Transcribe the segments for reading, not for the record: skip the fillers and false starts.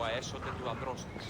ο αέσονται του ανδρός της.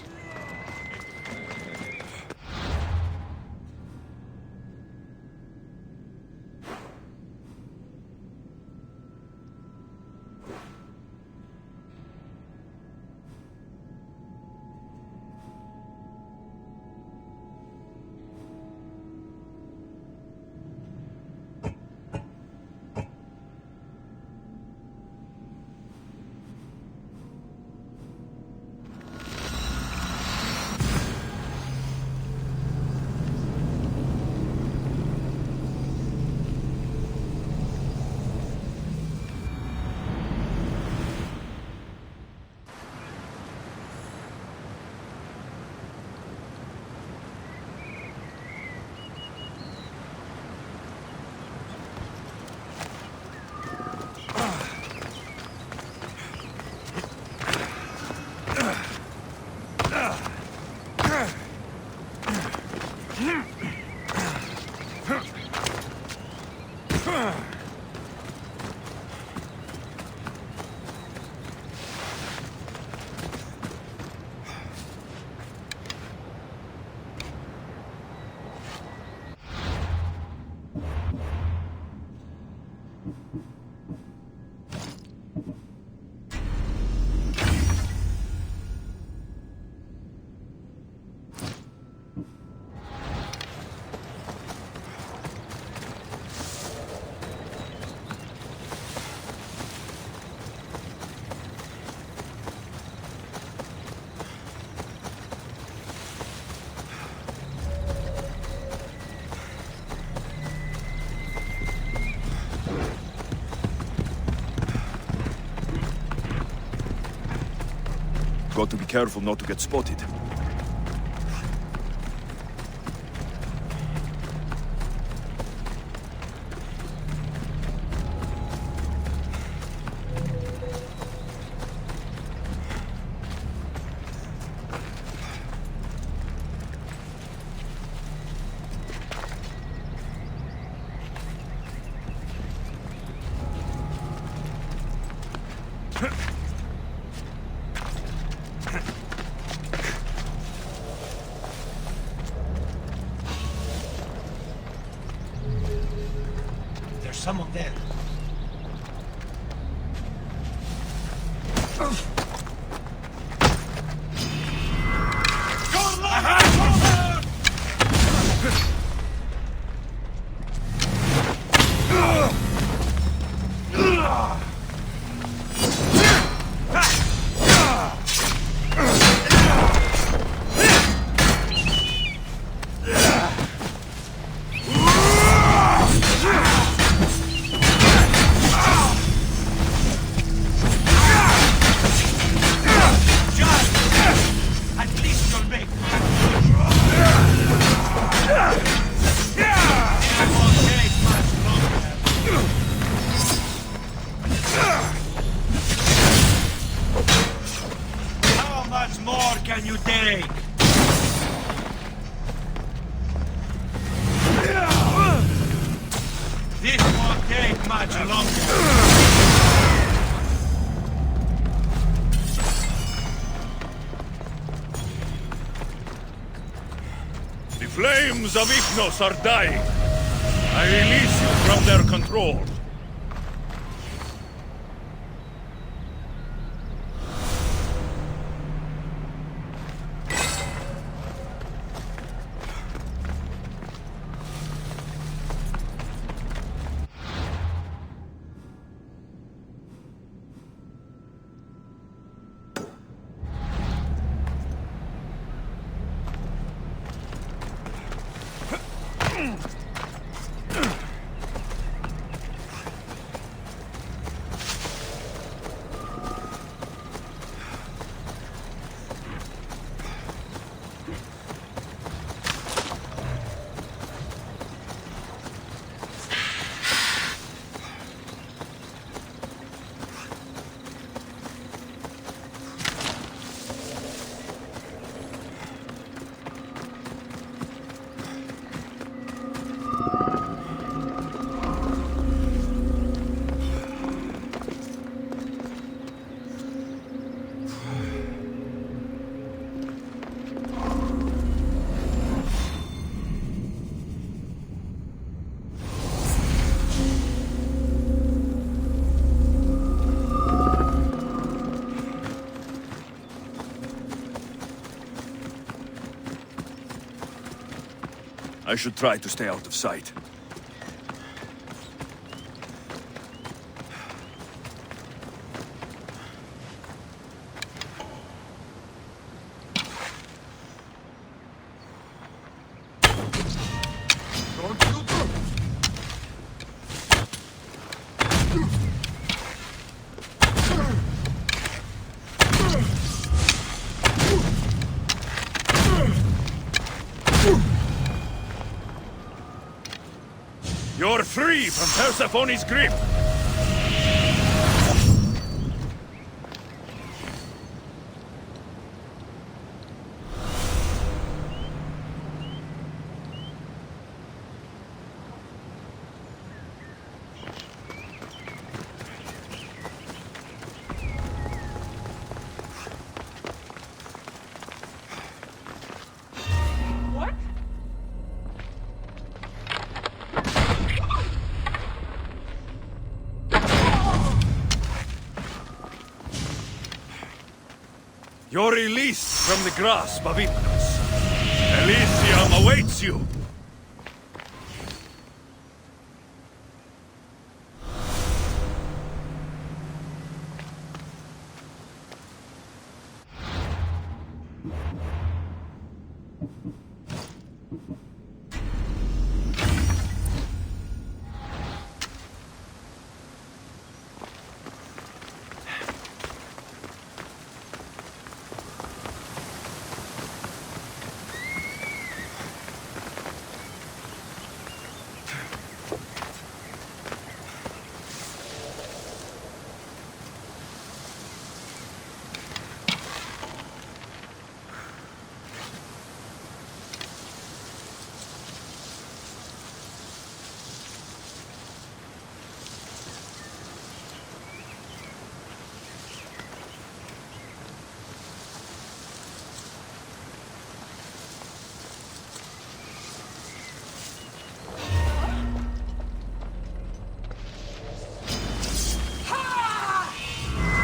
Got to be careful not to get spotted. Someone there. Can you take? This won't take much longer. The flames of Ignos are dying. I release you from their control. I should try to stay out of sight. You're free from Persephone's grip! What? You're released from the grasp of Hypnos. Elysium awaits you!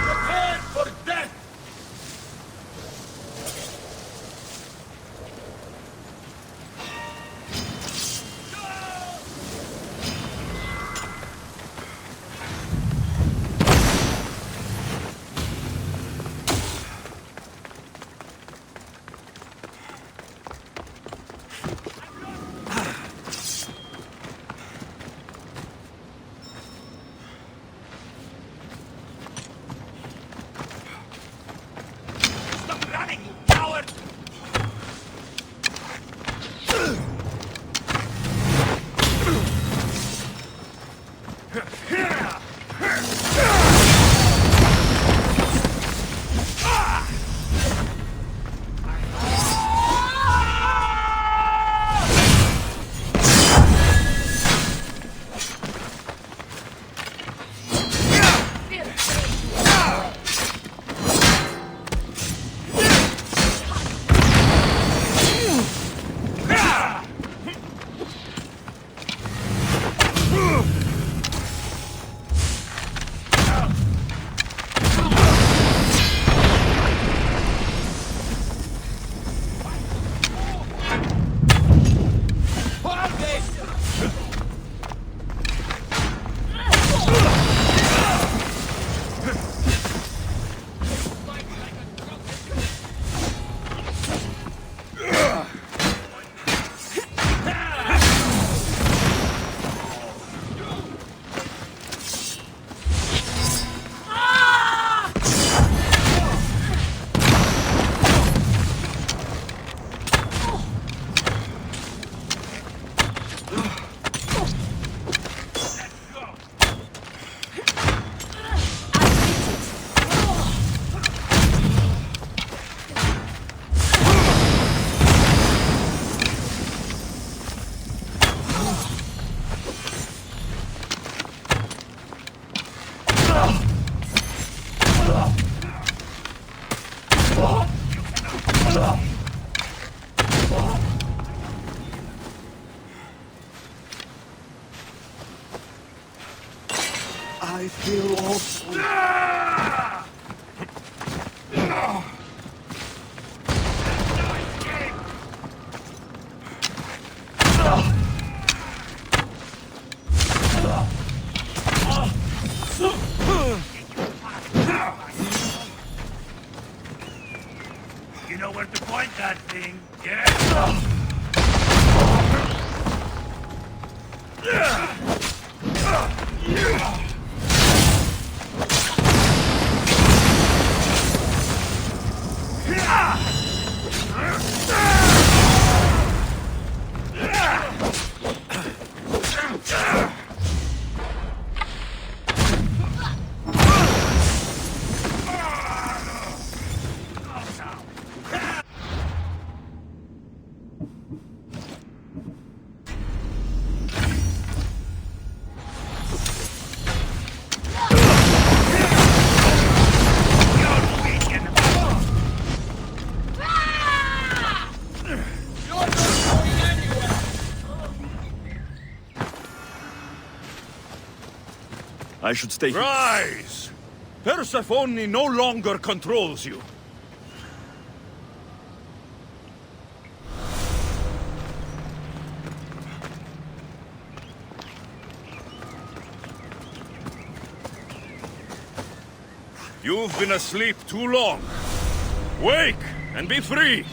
Prepare for death! Stop running, you coward! I feel awful. You know where to point that thing, yes? I should stay here. Rise! Persephone no longer controls you. You've been asleep too long. Wake and be free!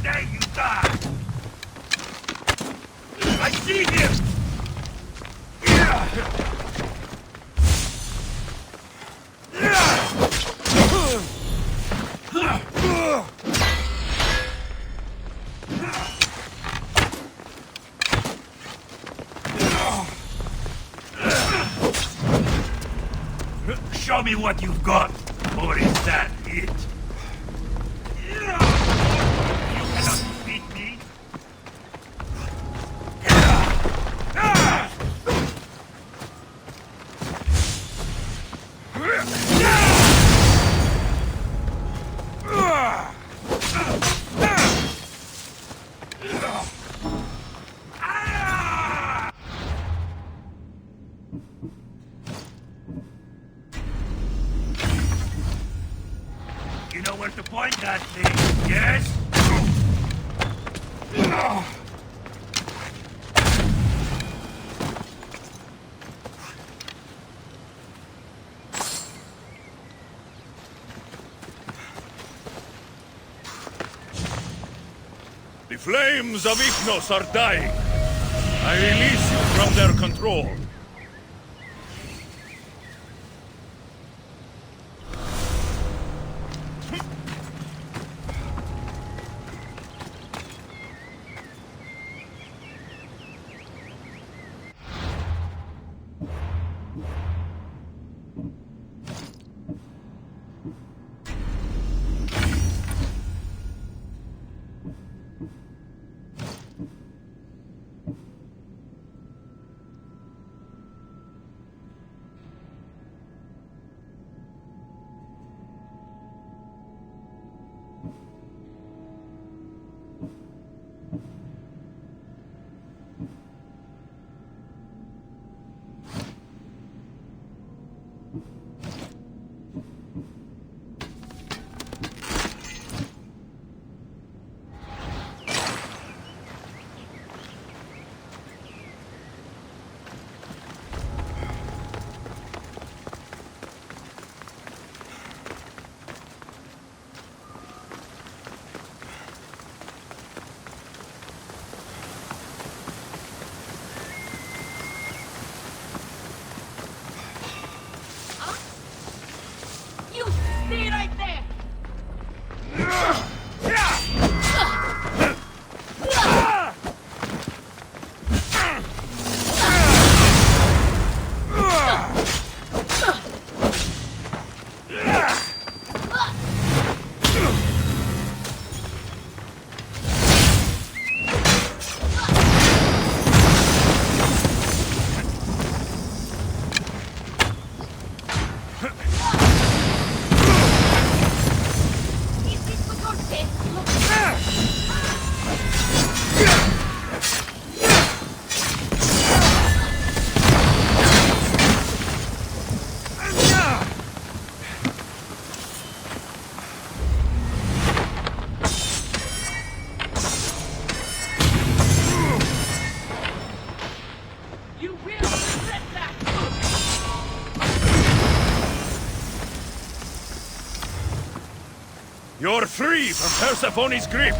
There you die! I see him! Show me what you've got, or is that it? You cannot defeat me. You know where to point that thing, yes? The flames of Ifnos are dying. I release you from their control. You're free from Persephone's grip!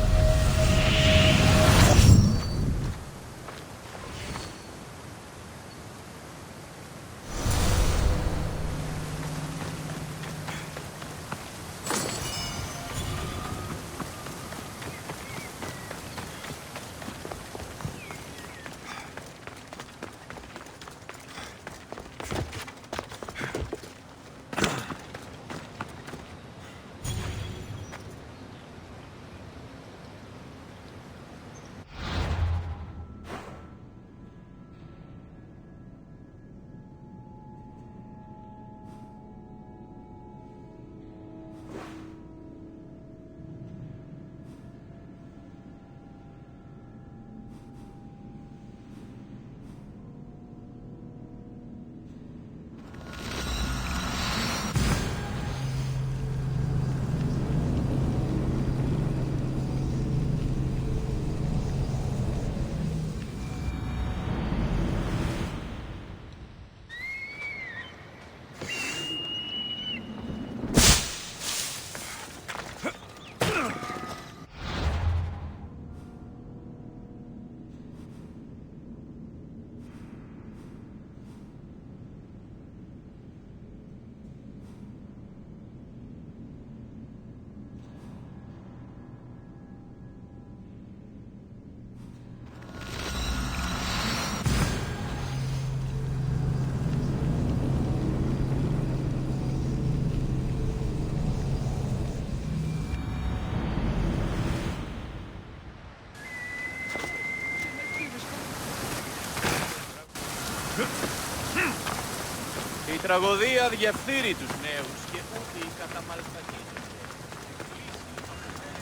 Η τραγωδία διαφθείρει τους νέους και ούτε οι καταμαλθακίνες.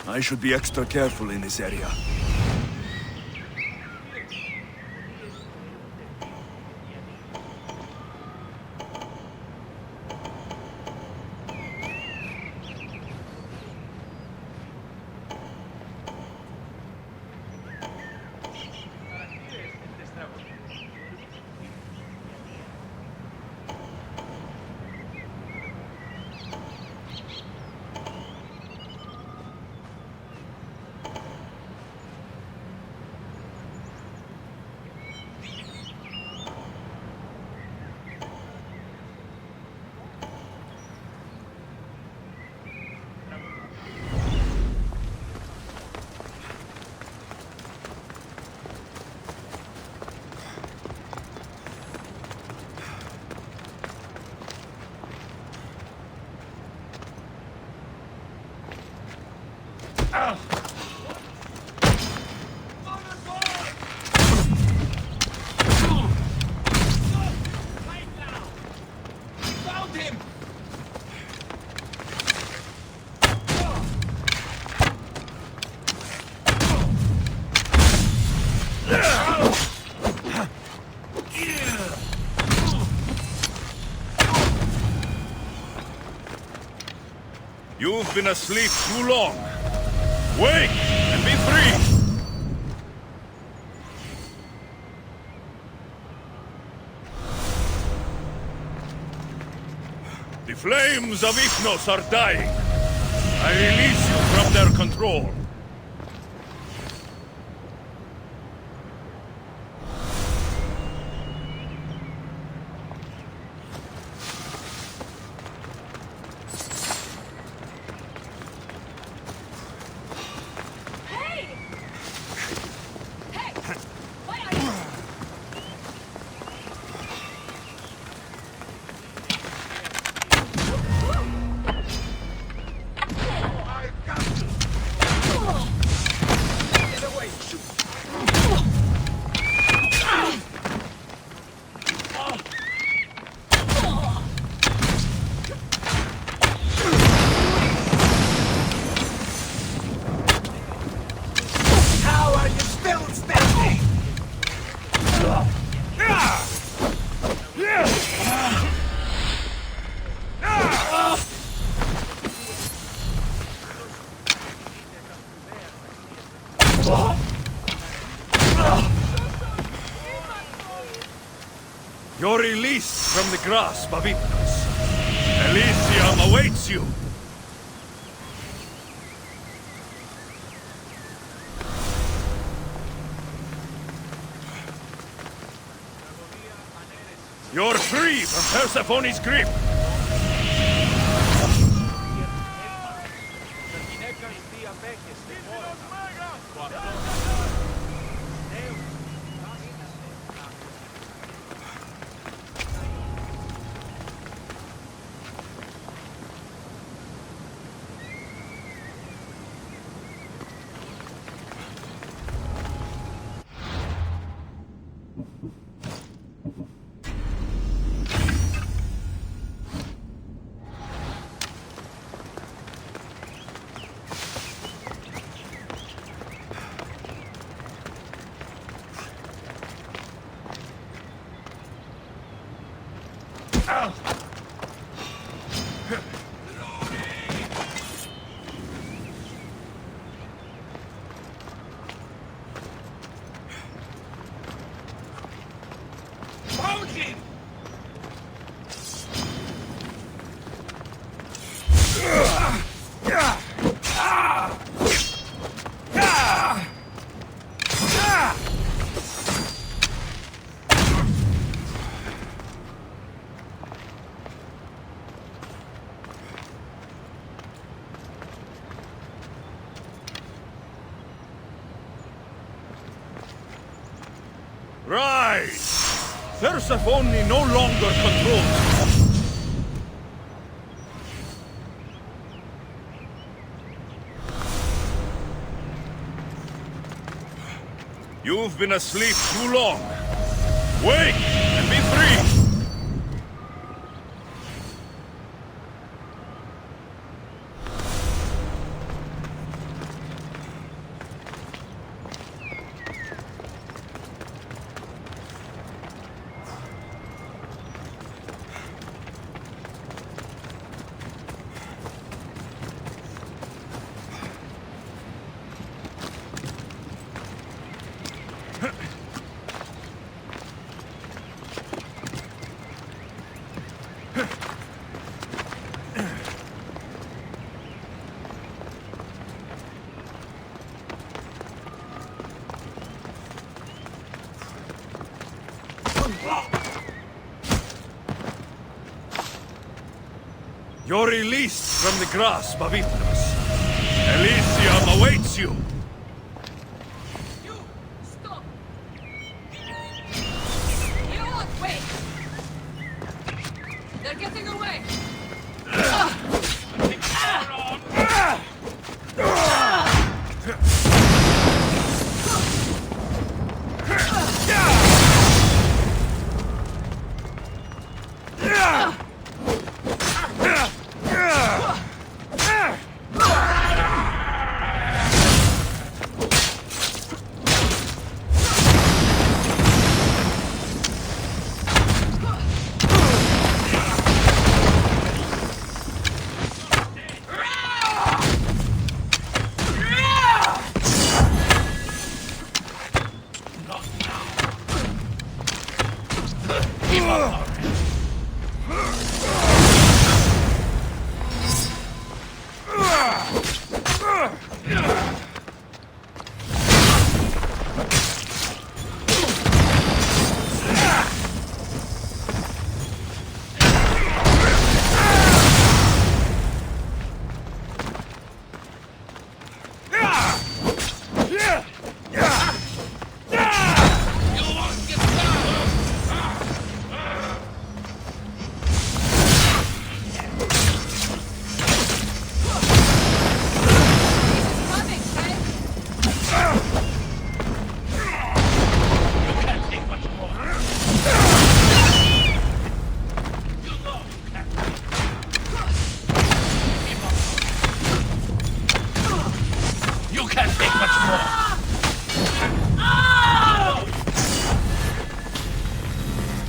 I should be extra careful in this area. You've been asleep too long. Wake and be free! The flames of Ifnos are dying. I release you from their control. You're released from the grasp of Hypnos. Elysium awaits you! You're free from Persephone's grip! Right! Persephone no longer controls. You've been asleep too long. Wake and be free! You're released from the grasp of Hypnos. Elysium awaits you! You! Stop! You won't wait! They're getting away!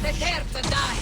Prepare to die!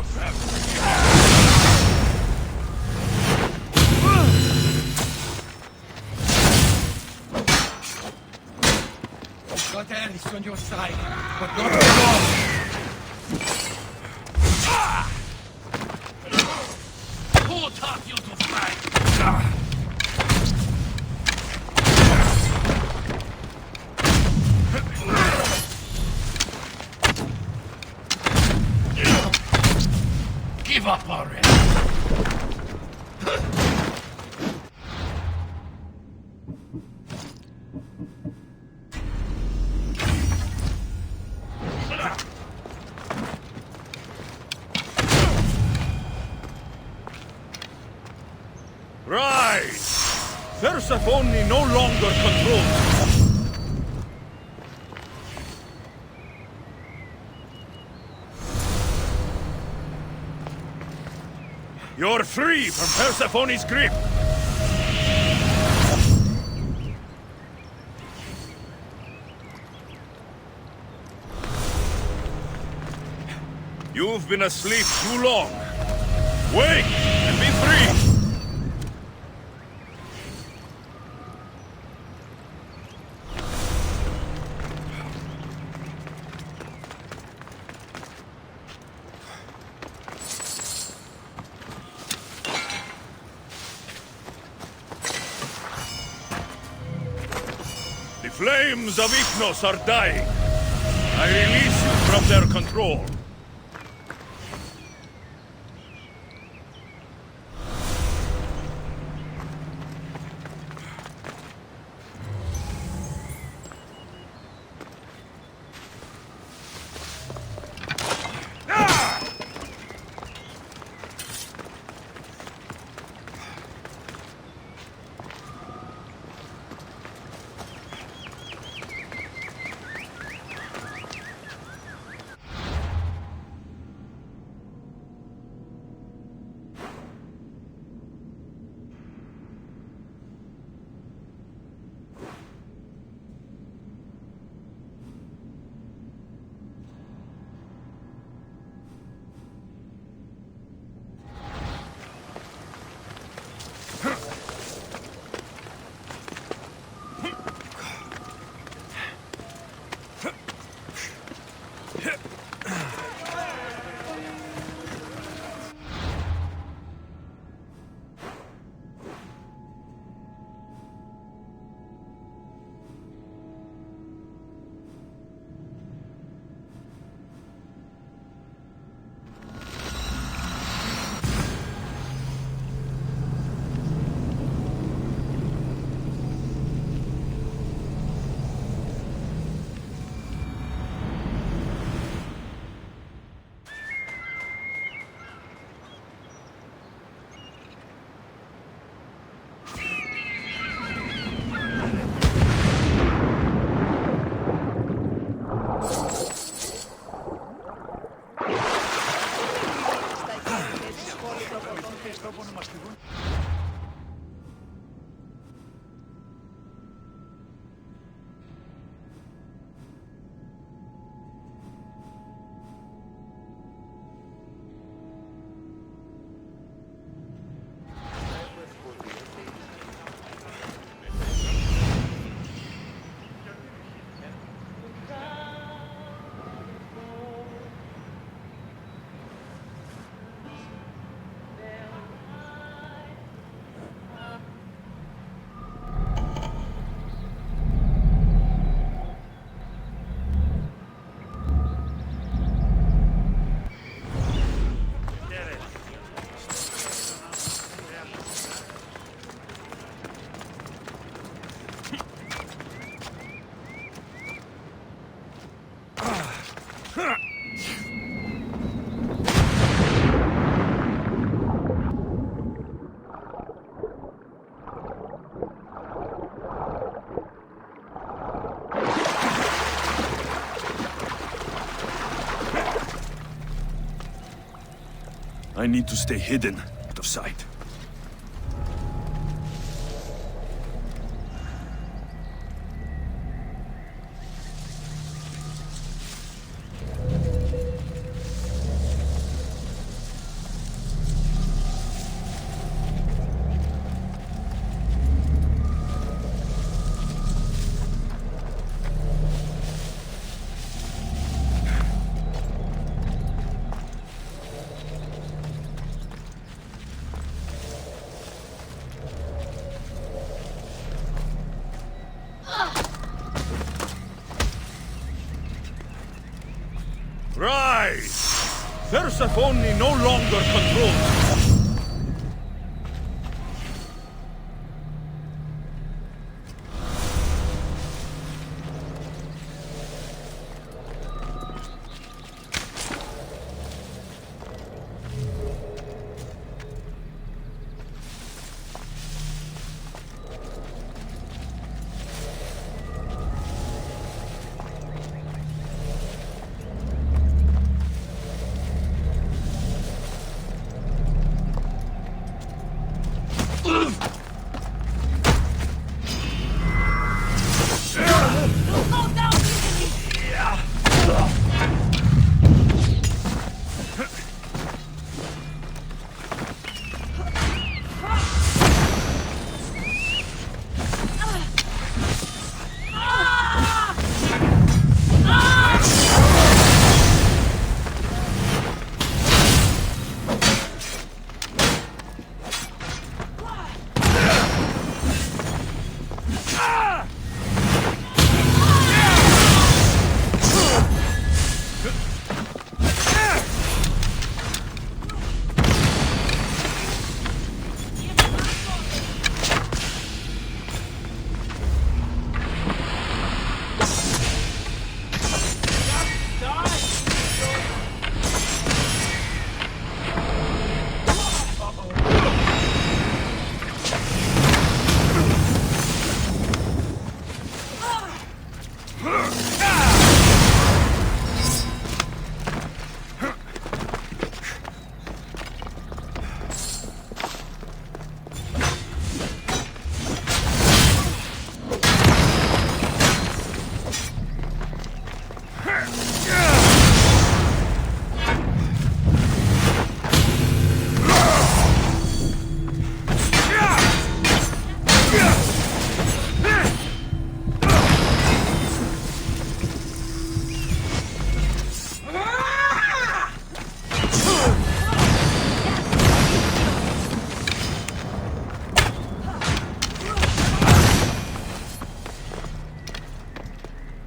Hypnos have... Got Alice on your side, but not for long. Who taught you to fight? Give up already. Right! Persephone no longer controls. You're free from Persephone's grip! You've been asleep too long. Wake and be free! The flames of Hypnos are dying. I release you from their control. I need to stay hidden, out of sight. Persephone no longer controls. Hold down easily!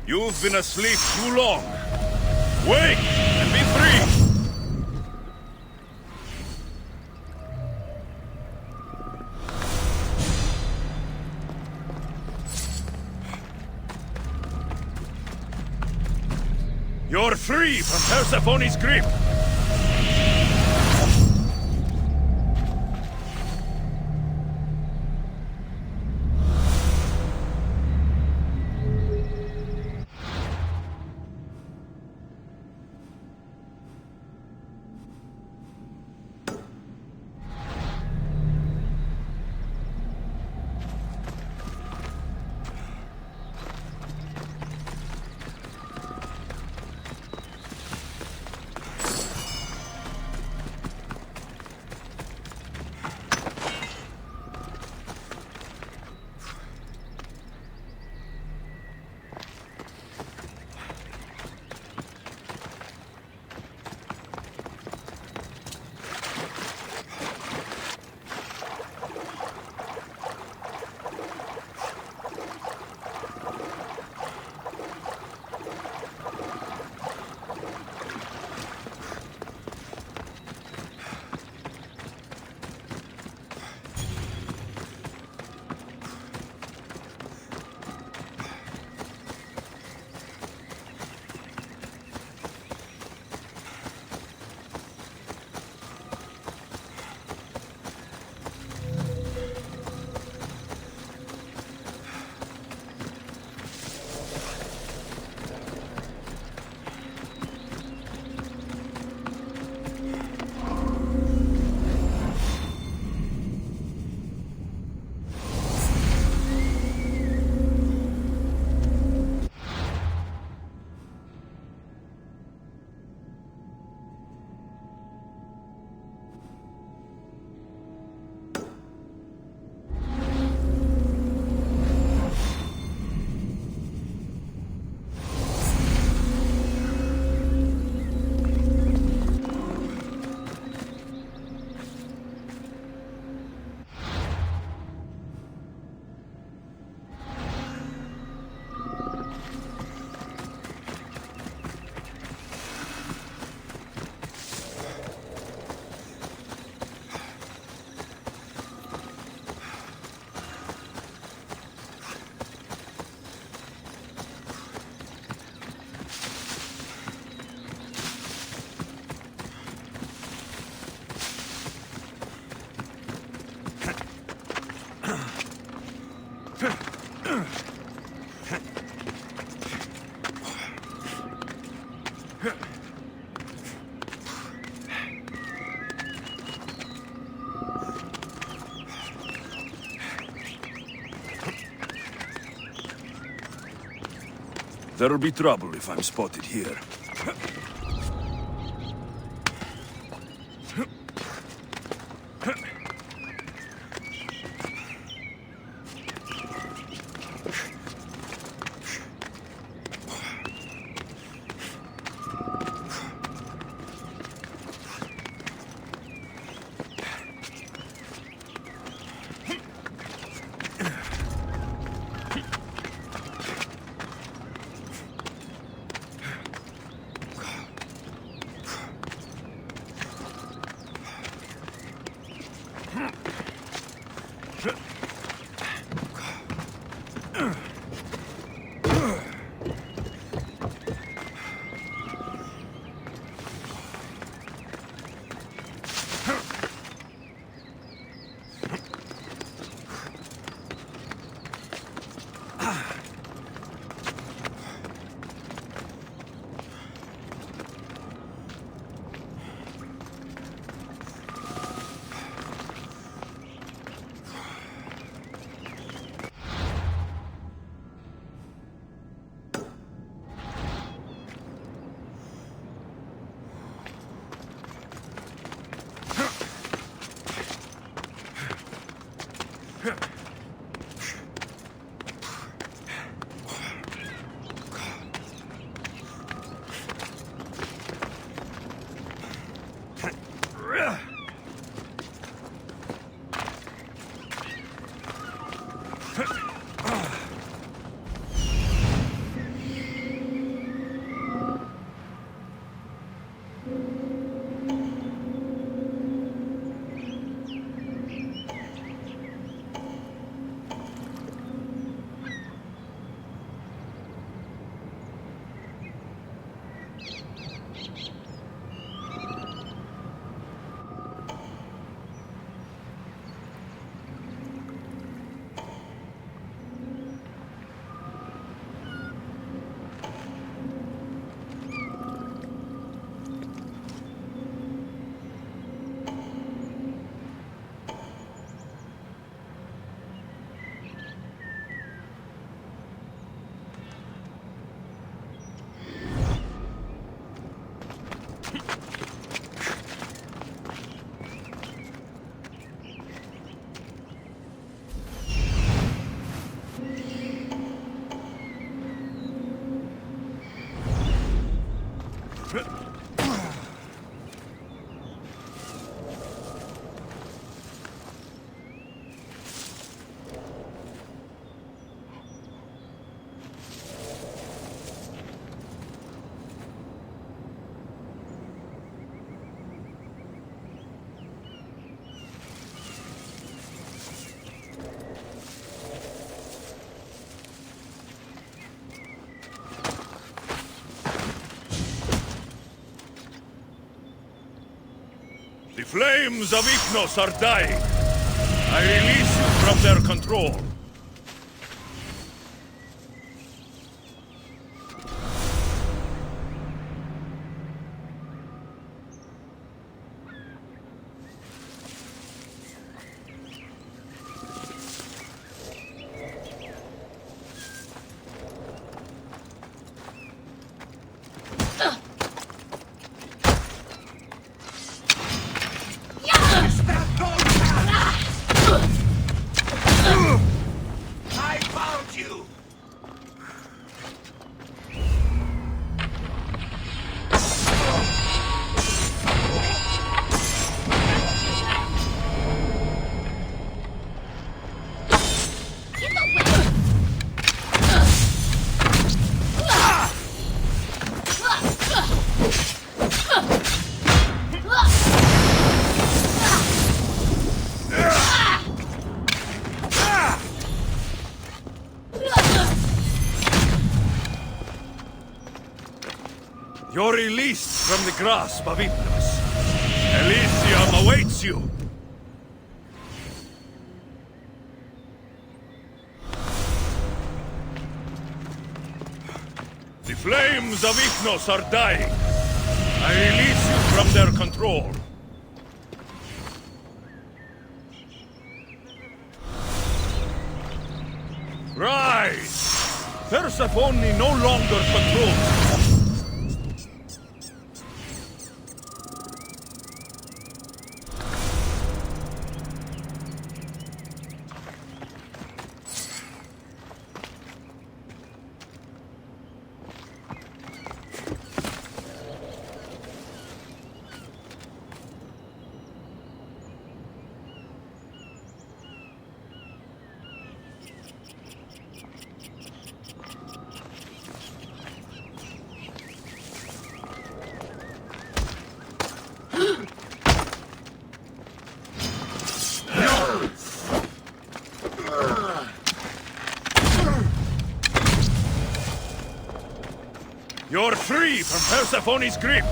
You've been asleep too long. Wake and be free! You're free from Persephone's grip! There'll be trouble if I'm spotted here. The flames of Ignos are dying. I release you from their control. I found you! You're released from the grasp of Ignos. Elysium awaits you. The flames of Ignos are dying. I release you from their control. Rise! Persephone no longer patrols. You're free from Persephone's grip!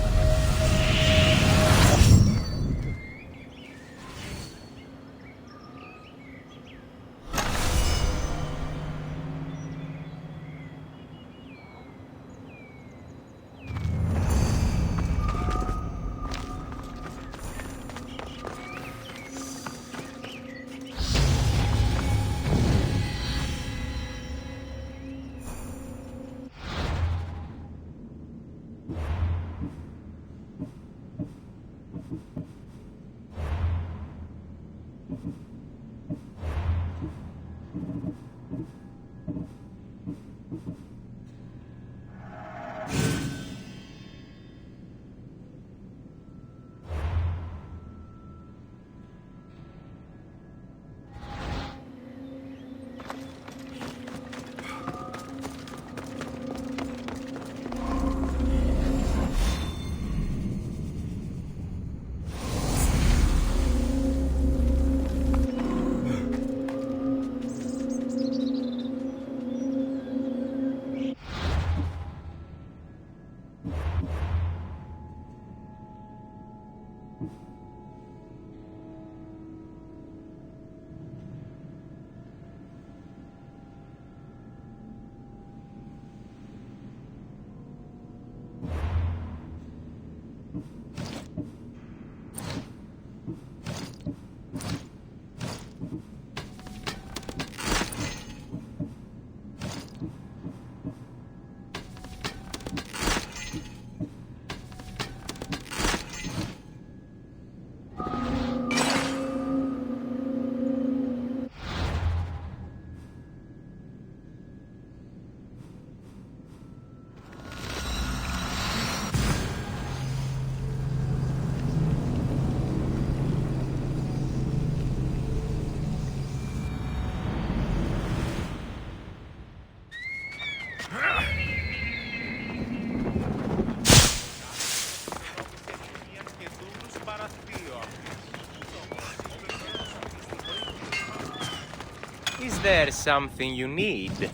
Is there something you need?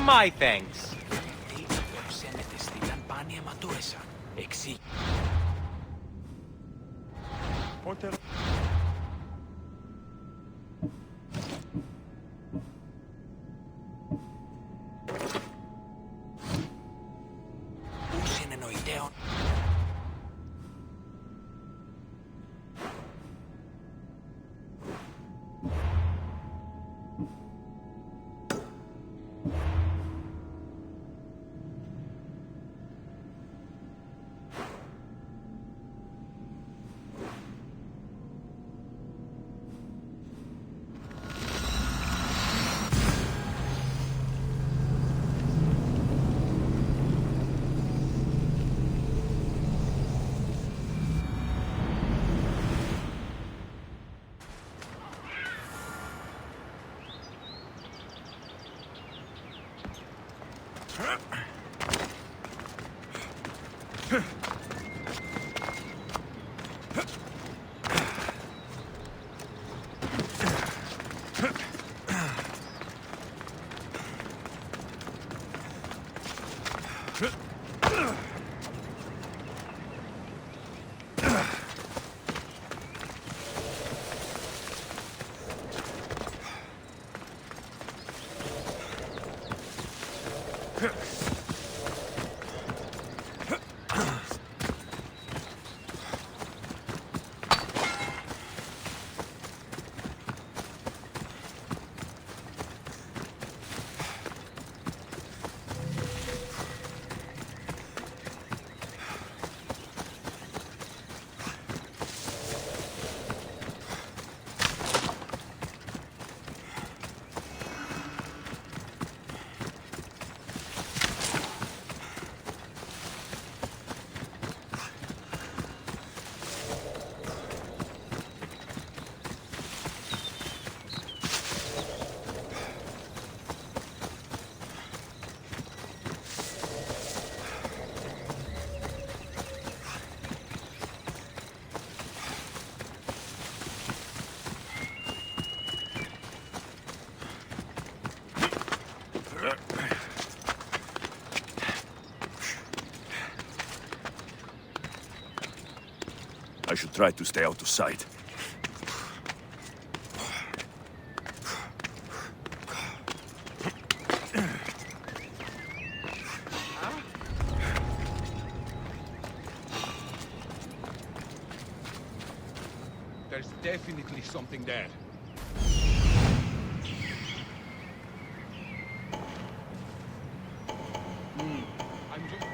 My thanks. I should try to stay out of sight. There's definitely something there. I'm just...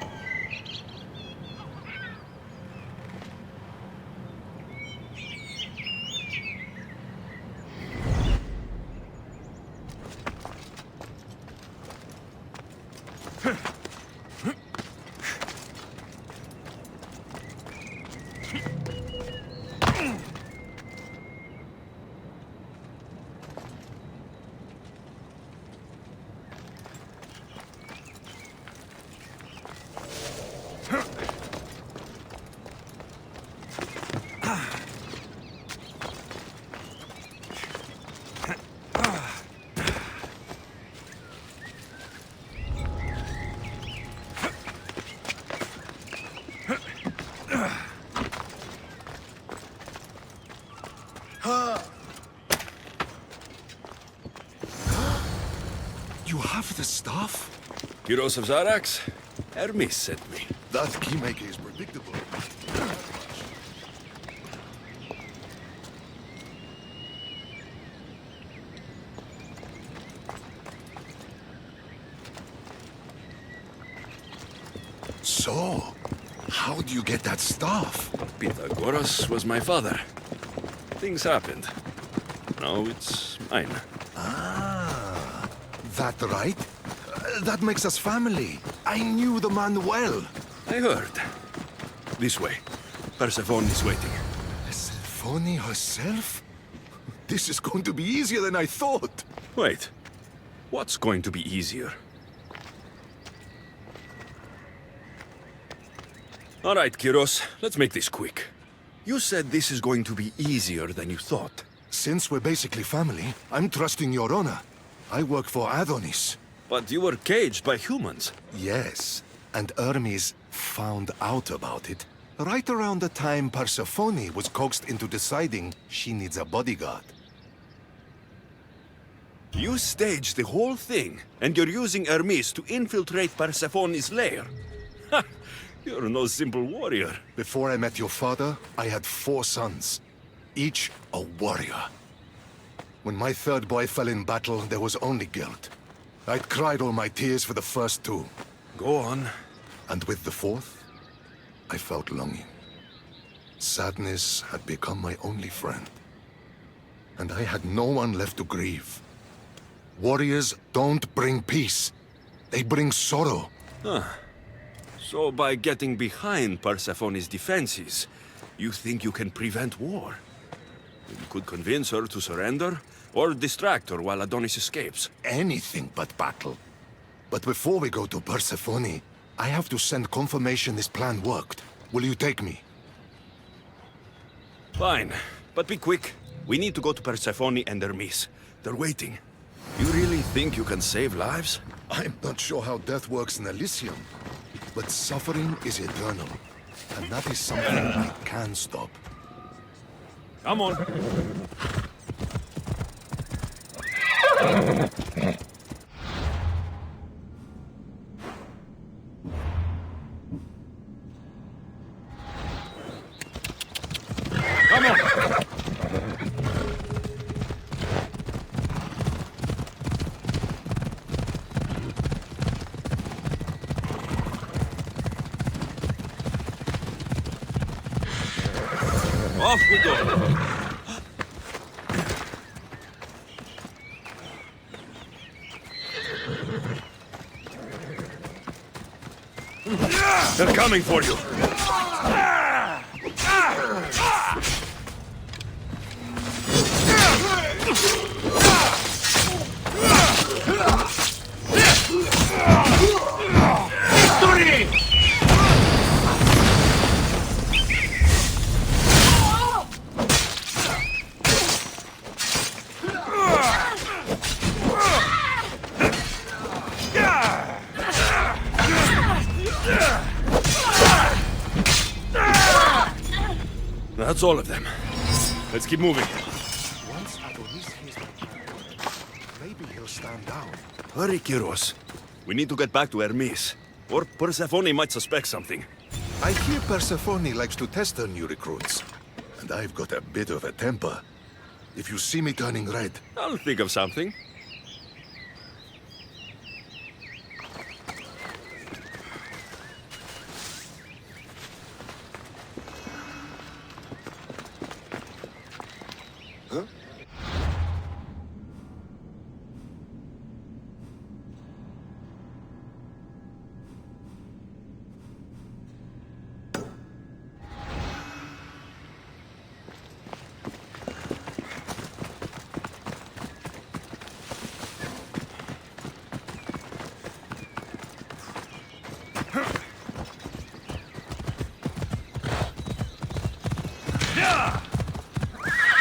You have the staff? Heroes of Zarax? Hermes sent me. That keymaker is predictable. So, how do you get that staff? Pythagoras was my father. Things happened. Now it's mine. Ah, that right? That makes us family. I knew the man well. I heard. This way. Persephone is waiting. Persephone herself? This is going to be easier than I thought. Wait. What's going to be easier? All right, Kyros. Let's make this quick. You said this is going to be easier than you thought. Since we're basically family, I'm trusting your honor. I work for Adonis. But you were caged by humans. Yes, and Hermes found out about it right around the time Persephone was coaxed into deciding she needs a bodyguard. You staged the whole thing, and you're using Hermes to infiltrate Persephone's lair. Ha! You're no simple warrior. Before I met your father, I had 4 sons, each a warrior. When my third boy fell in battle, there was only guilt. I'd cried all my tears for the first 2. Go on. And with the 4th, I felt longing. Sadness had become my only friend. And I had no one left to grieve. Warriors don't bring peace. They bring sorrow. So by getting behind Persephone's defenses, you think you can prevent war? You could convince her to surrender, or distract her while Adonis escapes. Anything but battle. But before we go to Persephone, I have to send confirmation this plan worked. Will you take me? Fine, but be quick. We need to go to Persephone and Hermes. They're waiting. You really think you can save lives? I'm not sure how death works in Elysium, but suffering is eternal. And that is something I can stop. Come on. Come on. Off we go. They're coming for you. That's all of them. Let's keep moving. Once Odyssey is maybe he'll stand down. Hurry, Kyros. We need to get back to Hermes. Or Persephone might suspect something. I hear Persephone likes to test her new recruits. And I've got a bit of a temper. If you see me turning red, I'll think of something.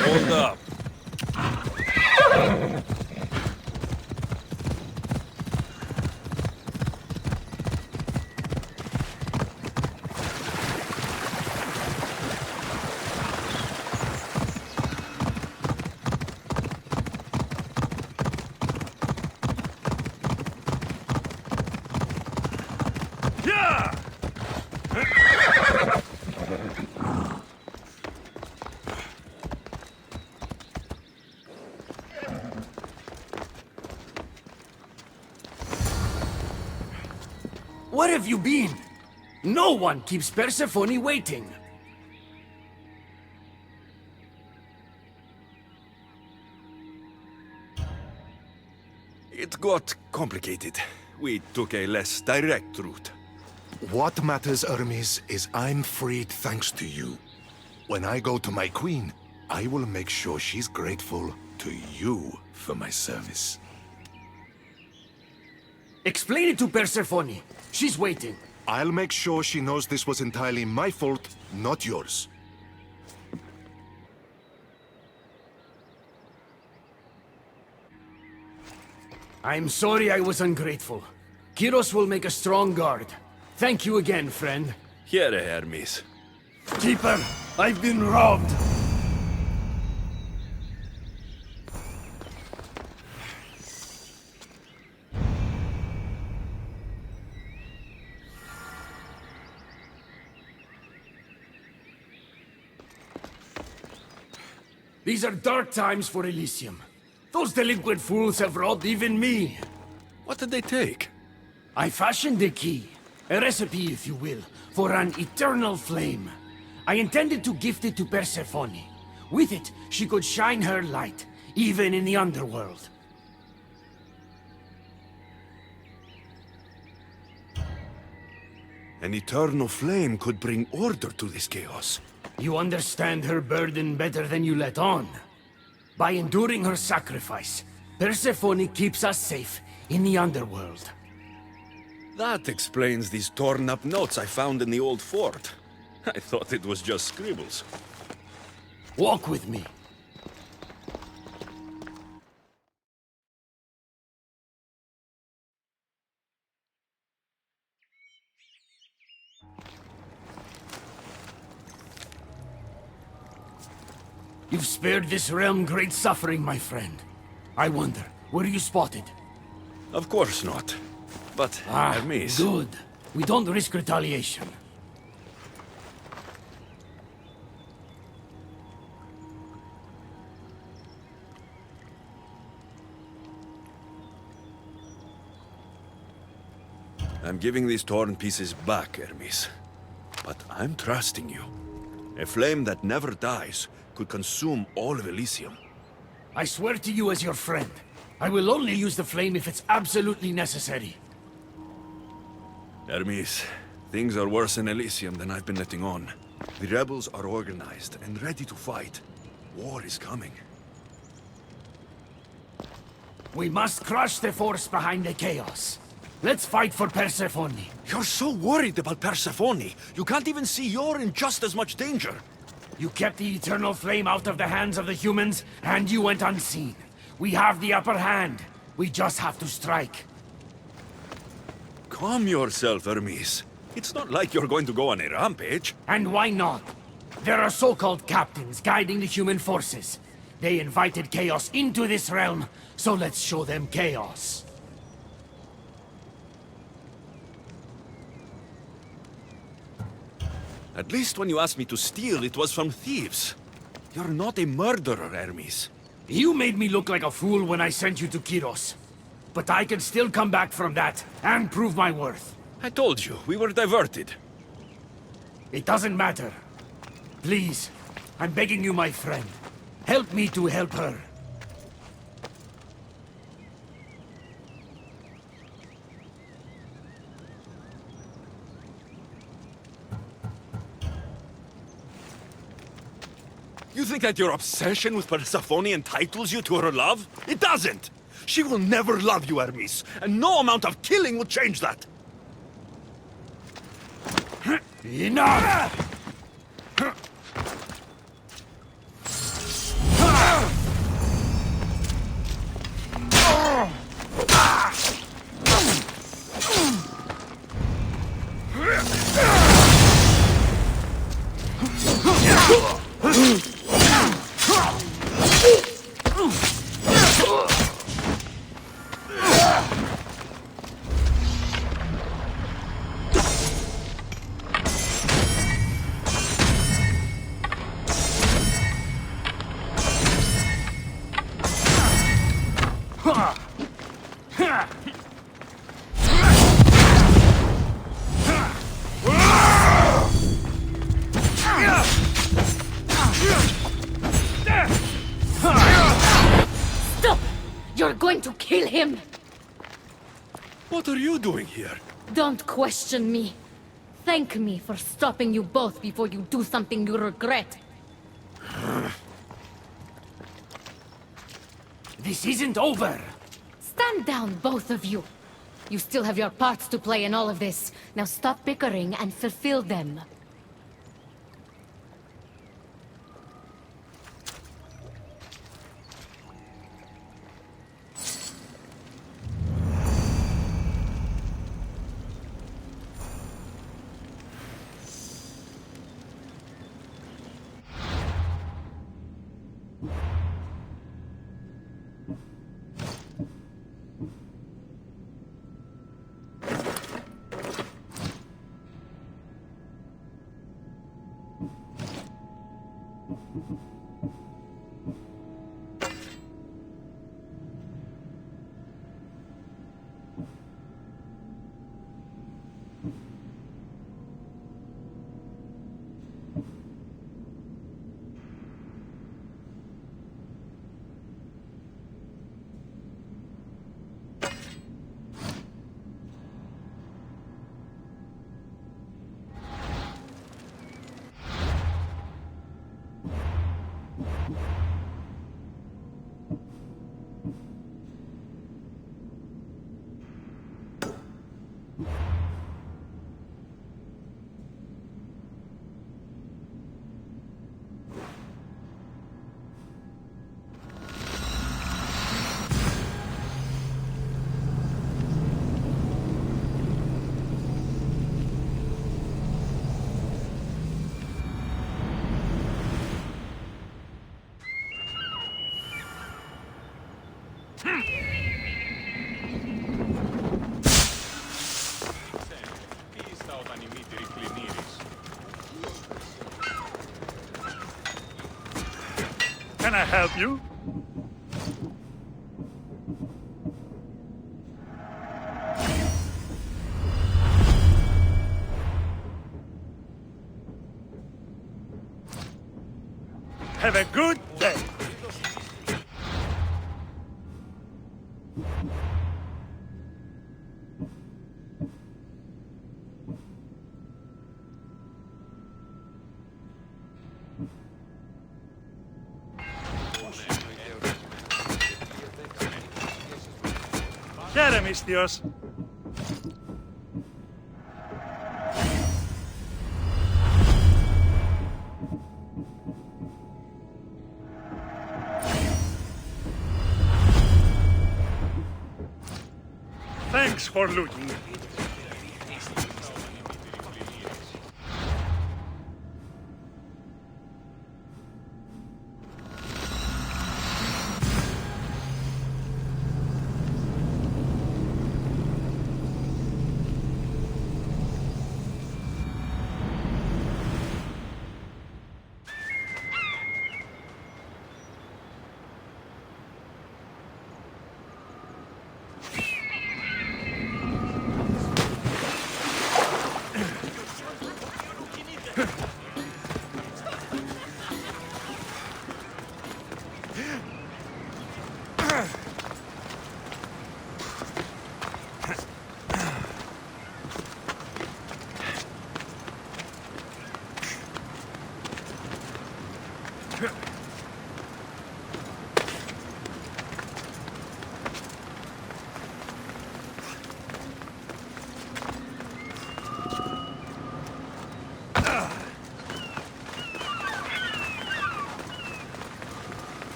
Hold up. Where have you been? No one keeps Persephone waiting. It got complicated. We took a less direct route. what matters, Hermes, is I'm freed thanks to you. When I go to my queen, I will make sure she's grateful to you for my service. Explain it to Persephone. She's waiting. I'll make sure she knows this was entirely my fault, not yours. I'm sorry I was ungrateful. Kyros will make a strong guard. Thank you again, friend. Here, Hermes. Keeper, I've been robbed. These are dark times for Elysium. Those delinquent fools have robbed even me. What did they take? I fashioned a key, a recipe if you will, for an eternal flame. I intended to gift it to Persephone. With it, she could shine her light, even in the underworld. An eternal flame could bring order to this chaos. You understand her burden better than you let on. By enduring her sacrifice, Persephone keeps us safe in the underworld. That explains these torn-up notes I found in the old fort. I thought it was just scribbles. Walk with me. You've spared this realm great suffering, my friend. I wonder, were you spotted? Of course not. But, Hermes... Good. We don't risk retaliation. I'm giving these torn pieces back, Hermes. But I'm trusting you. A flame that never dies could consume all of Elysium. I swear to you as your friend, I will only use the flame if it's absolutely necessary. Hermes, things are worse in Elysium than I've been letting on. The rebels are organized and ready to fight. War is coming. We must crush the force behind the chaos. Let's fight for Persephone. You're so worried about Persephone. You can't even see you're in just as much danger. You kept the eternal flame out of the hands of the humans, and you went unseen. We have the upper hand. We just have to strike. Calm yourself, Hermes. It's not like you're going to go on a rampage. And why not? There are so-called captains guiding the human forces. They invited chaos into this realm, so let's show them chaos. At least when you asked me to steal, it was from thieves. You're not a murderer, Hermes. You made me look like a fool when I sent you to Kiros. But I can still come back from that, and prove my worth. I told you, we were diverted. It doesn't matter. Please, I'm begging you, my friend. Help me to help her. You think that your obsession with Persephone entitles you to her love? It doesn't! She will never love you, Hermes, and no amount of killing will change that! Enough! Stop! You're going to kill him! What are you doing here? Don't question me. Thank me for stopping you both before you do something you regret. This isn't over! Stand down, both of you. You still have your parts to play in all of this. Now stop bickering and fulfill them. Can I help you? Have a good day. Misthios. Thanks for looking.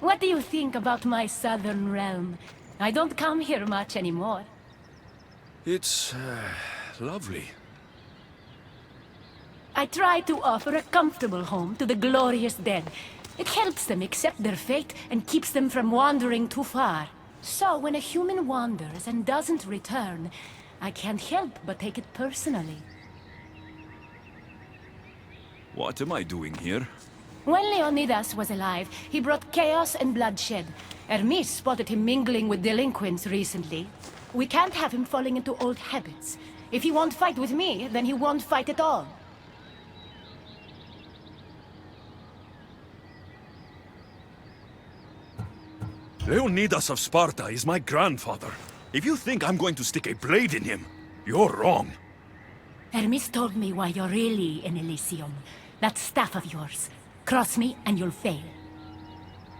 What do you think about my southern realm? I don't come here much anymore. It's lovely. I try to offer a comfortable home to the glorious dead. It helps them accept their fate and keeps them from wandering too far. So when a human wanders and doesn't return, I can't help but take it personally. What am I doing here? When Leonidas was alive, he brought chaos and bloodshed. Hermes spotted him mingling with delinquents recently. We can't have him falling into old habits. If he won't fight with me, then he won't fight at all. Leonidas of Sparta is my grandfather. If you think I'm going to stick a blade in him, you're wrong. Hermes told me why you're really in Elysium. That staff of yours. Cross me and you'll fail.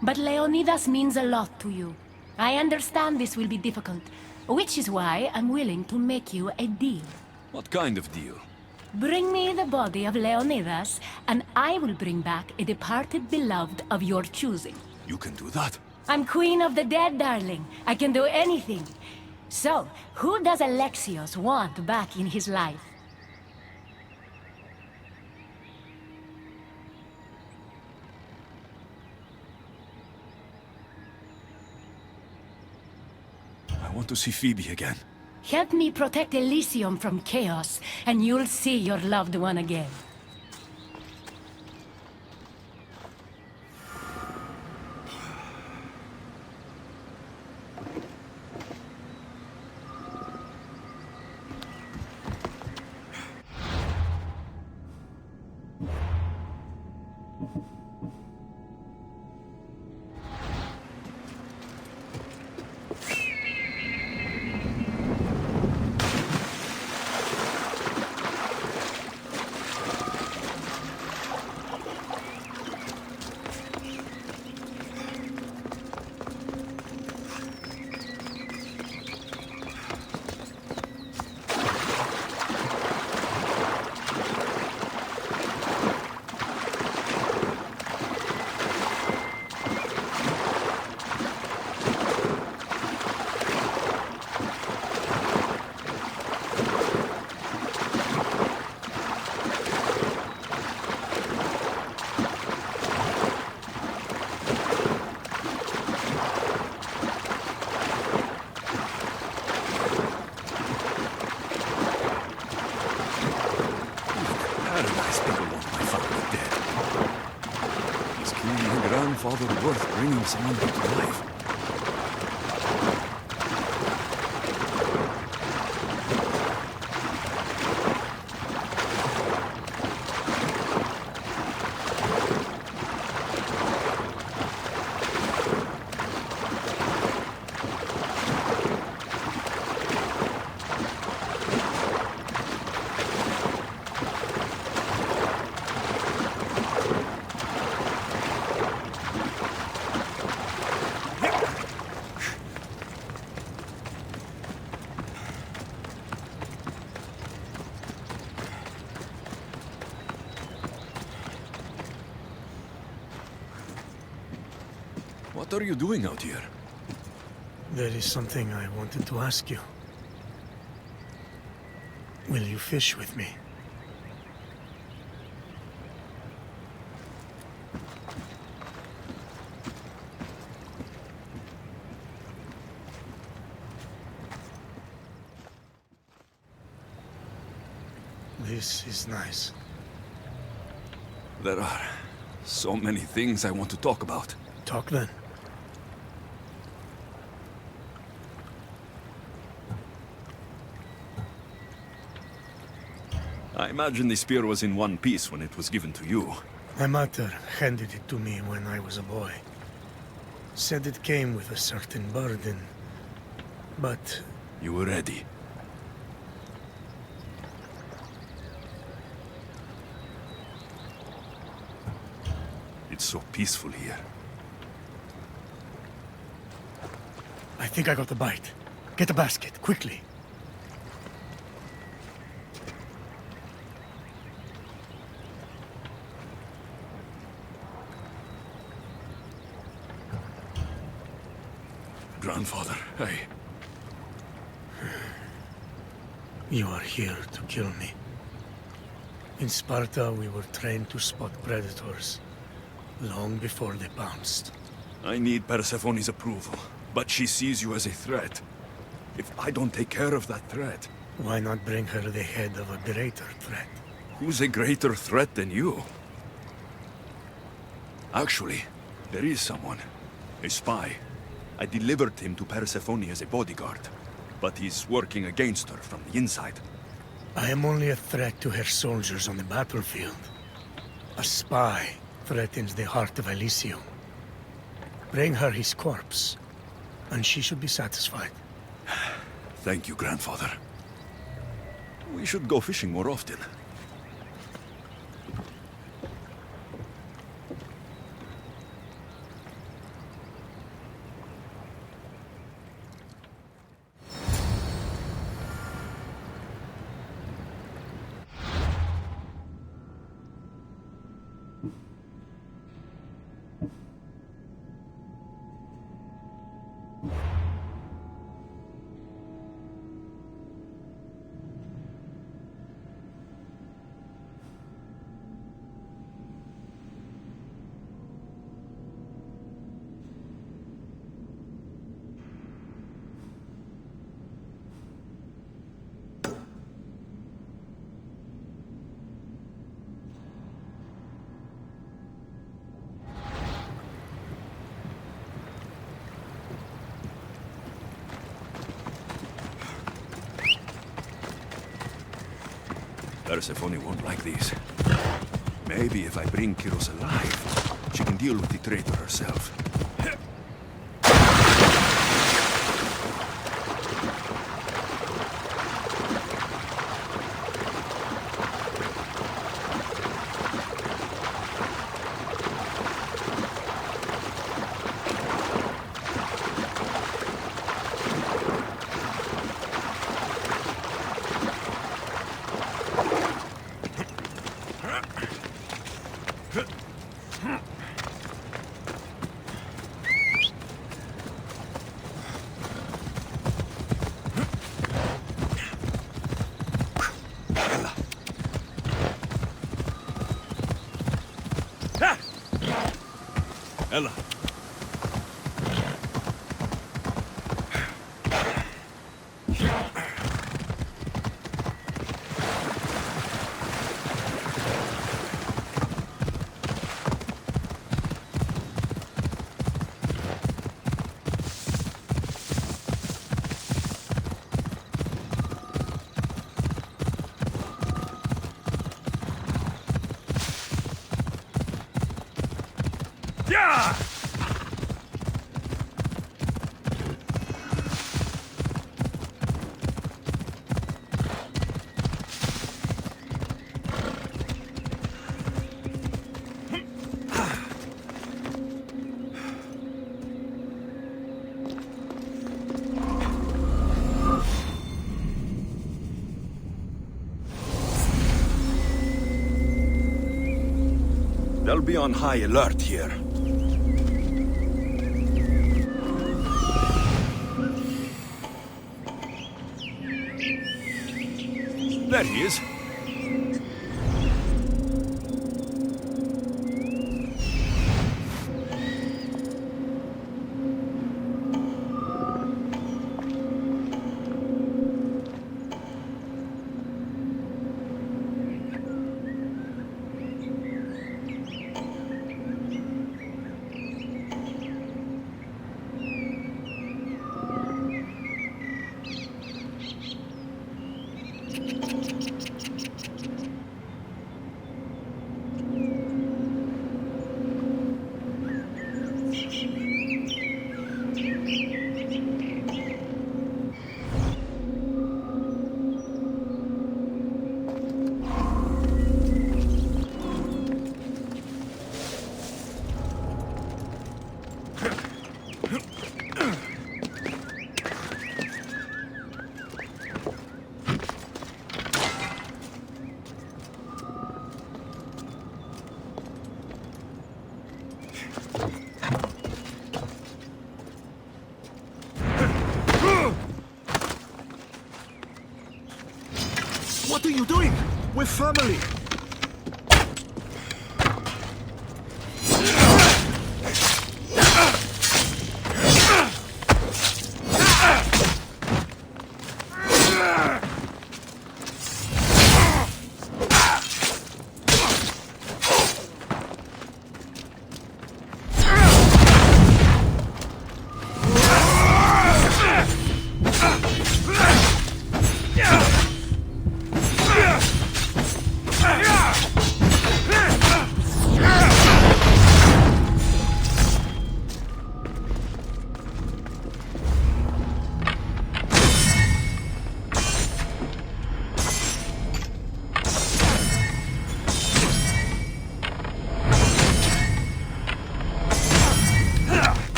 But Leonidas means a lot to you. I understand this will be difficult, which is why I'm willing to make you a deal. What kind of deal? Bring me the body of Leonidas, and I will bring back a departed beloved of your choosing. You can do that? I'm queen of the dead, darling. I can do anything. So, who does Alexios want back in his life? I want to see Phoebe again. Help me protect Elysium from chaos, and you'll see your loved one again. Paradise people want my father dead. Is killing my grandfather worth bringing someone back to life? What are you doing out here? There is something I wanted to ask you. Will you fish with me? This is nice. There are so many things I want to talk about. Talk then. I imagine the spear was in one piece when it was given to you. My mother handed it to me when I was a boy. Said it came with a certain burden, but You were ready. It's so peaceful here. I think I got the bite. Get a basket, quickly. Grandfather, You are here to kill me. In Sparta, we were trained to spot predators, long before they pounced. I need Persephone's approval, but she sees you as a threat. If I don't take care of that threat... Why not bring her the head of a greater threat? Who's a greater threat than you? Actually, there is someone. A spy. I delivered him to Persephone as a bodyguard, but he's working against her from the inside. I am only a threat to her soldiers on the battlefield. A spy threatens the heart of Elysium. Bring her his corpse, and she should be satisfied. Thank you, grandfather. We should go fishing more often. Persephone won't like these. Maybe if I bring Kyros alive, she can deal with the traitor herself. Ella. Yeah! They'll be on high alert here. There he is. What are you doing? We're family.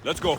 Let's go.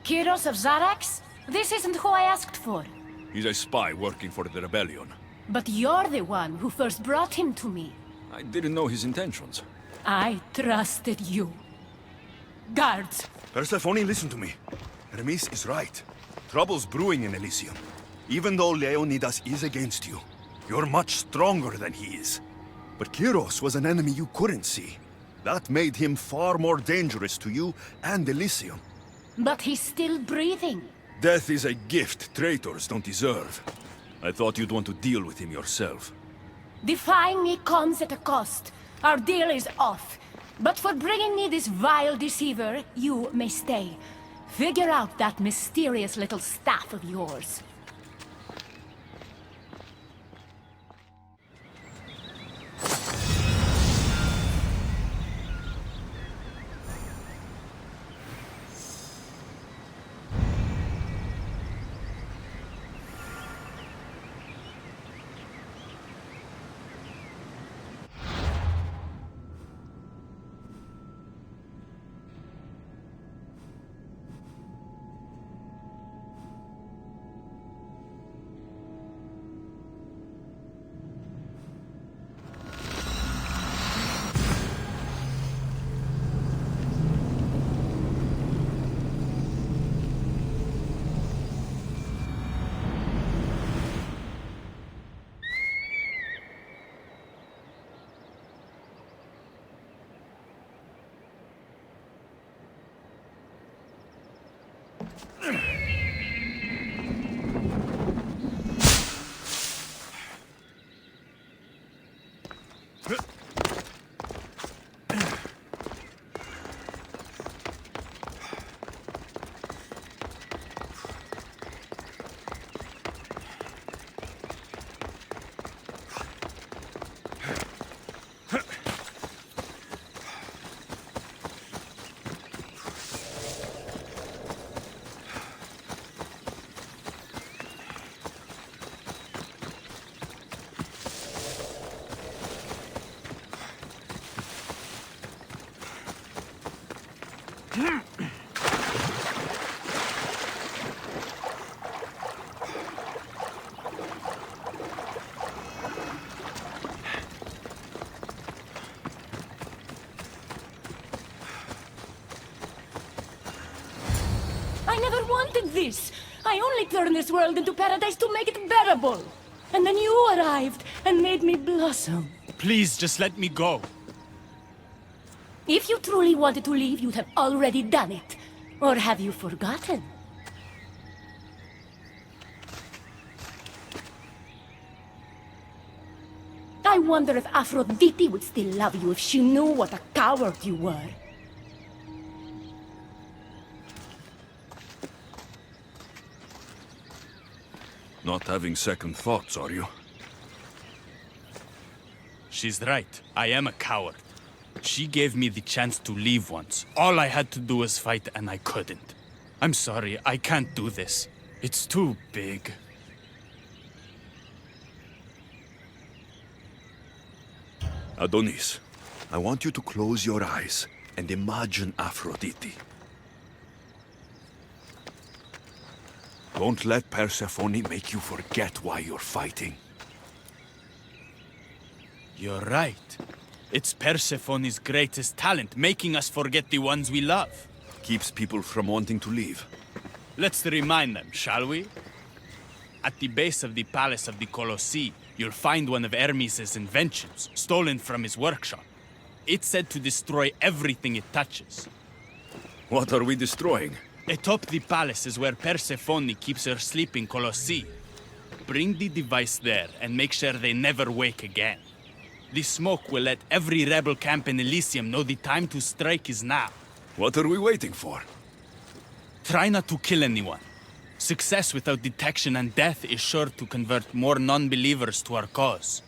Kyros of Zarax? This isn't who I asked for. He's a spy working for the rebellion. But you're the one who first brought him to me. I didn't know his intentions. I trusted you. Guards! Persephone, listen to me. Hermes is right. Trouble's brewing in Elysium. Even though Leonidas is against you, you're much stronger than he is. But Kyros was an enemy you couldn't see. That made him far more dangerous to you and Elysium. But he's still breathing. Death is a gift traitors don't deserve. I thought you'd want to deal with him yourself. Defying me comes at a cost. Our deal is off. But for bringing me this vile deceiver, you may stay. Figure out that mysterious little staff of yours. I never wanted this. I only turned this world into paradise to make it bearable. And then you arrived and made me blossom. Please, just let me go. If you truly wanted to leave, you'd have already done it. Or have you forgotten? I wonder if Aphrodite would still love you if she knew what a coward you were. Not having second thoughts, are you? She's right. I am a coward. She gave me the chance to leave once. All I had to do was fight, and I couldn't. I'm sorry, I can't do this. It's too big. Adonis, I want you to close your eyes and imagine Aphrodite. Don't let Persephone make you forget why you're fighting. You're right. It's Persephone's greatest talent, making us forget the ones we love. Keeps people from wanting to leave. Let's remind them, shall we? At the base of the palace of the Colossi, you'll find one of Hermes' inventions, stolen from his workshop. It's said to destroy everything it touches. What are we destroying? Atop the palace is where Persephone keeps her sleeping Colossi. Bring the device there and make sure they never wake again. The smoke will let every rebel camp in Elysium know the time to strike is now. What are we waiting for? Try not to kill anyone. Success without detection and death is sure to convert more non-believers to our cause.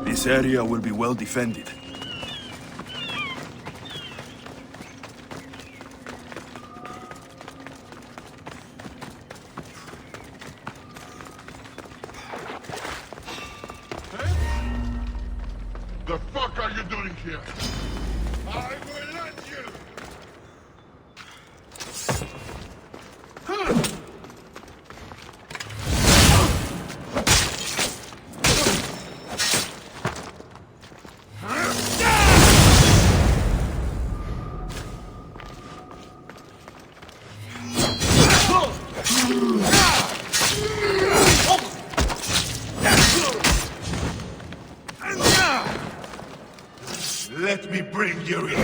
This area will be well defended. The fuck are you doing here? I will let you! Let me bring you in.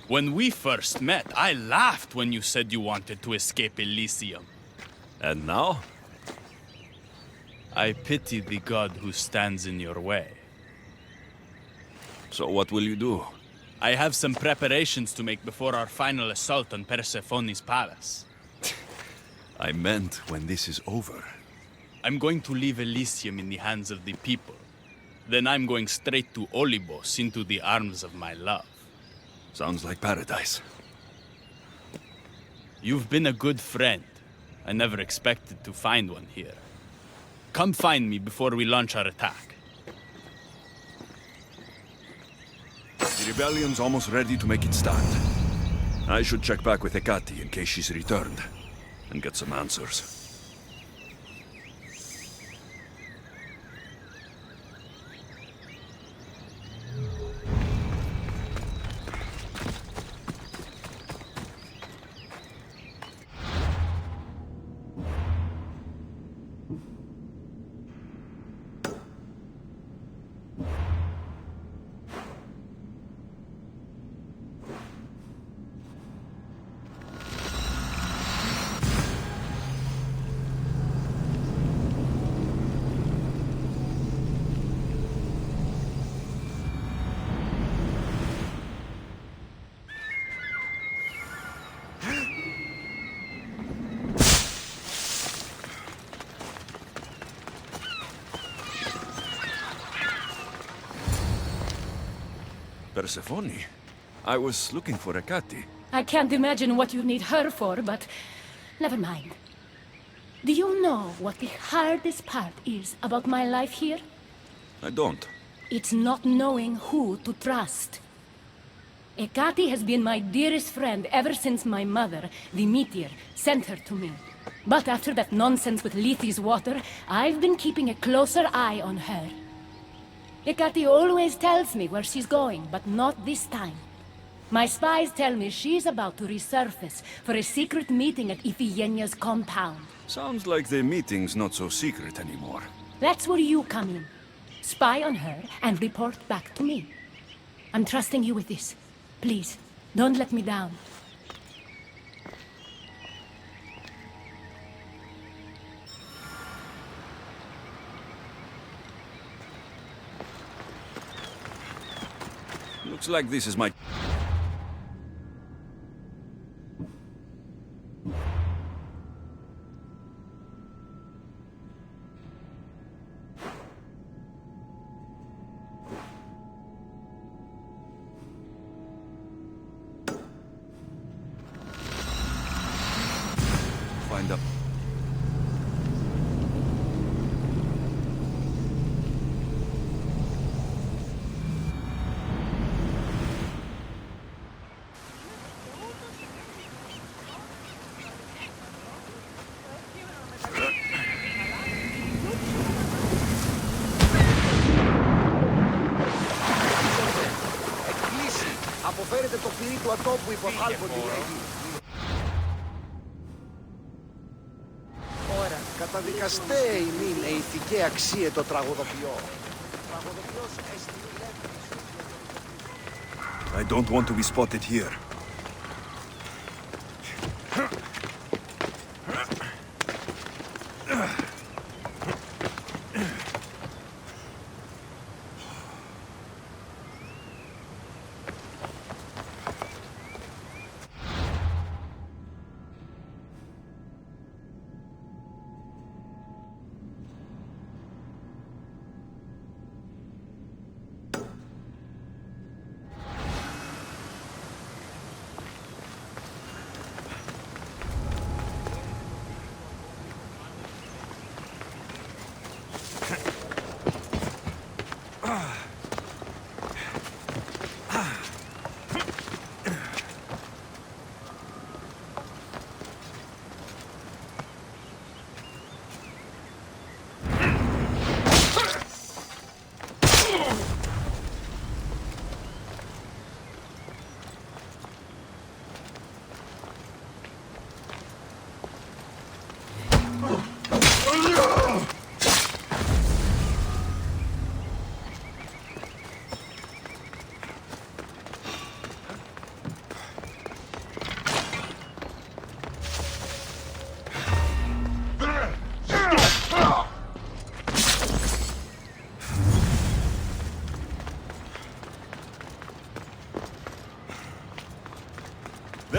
When we first met, I laughed when you said you wanted to escape Elysium. And now? I pity the god who stands in your way. So what will you do? I have some preparations to make before our final assault on Persephone's palace. I meant when this is over. I'm going to leave Elysium in the hands of the people. Then I'm going straight to Olibos, into the arms of my love. Sounds like paradise. You've been a good friend. I never expected to find one here. Come find me before we launch our attack. The rebellion's almost ready to make its start. I should check back with Hecate in case she's returned, and get some answers. Persephone? I was looking for Hecate. I can't imagine what you need her for, but never mind. Do you know what the hardest part is about my life here? I don't. It's not knowing who to trust. Hecate has been my dearest friend ever since my mother, the meteor, sent her to me. But after that nonsense with Lethe's water, I've been keeping a closer eye on her. Hecate always tells me where she's going, but not this time. My spies tell me she's about to resurface for a secret meeting at Iphigenia's compound. Sounds like the meeting's not so secret anymore. That's where you come in. Spy on her and report back to me. I'm trusting you with this. Please, don't let me down. Looks like this is my... Find up. Αποφέρετε το πυρί του ατόπου υποθάλπων τη λέγει. Ωρα, καταδικαστέ ημίν ηθικέ αξίε το τραγουδοποιό. Τραγουδοποιός εστί I don't want to be spotted here.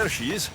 There she is.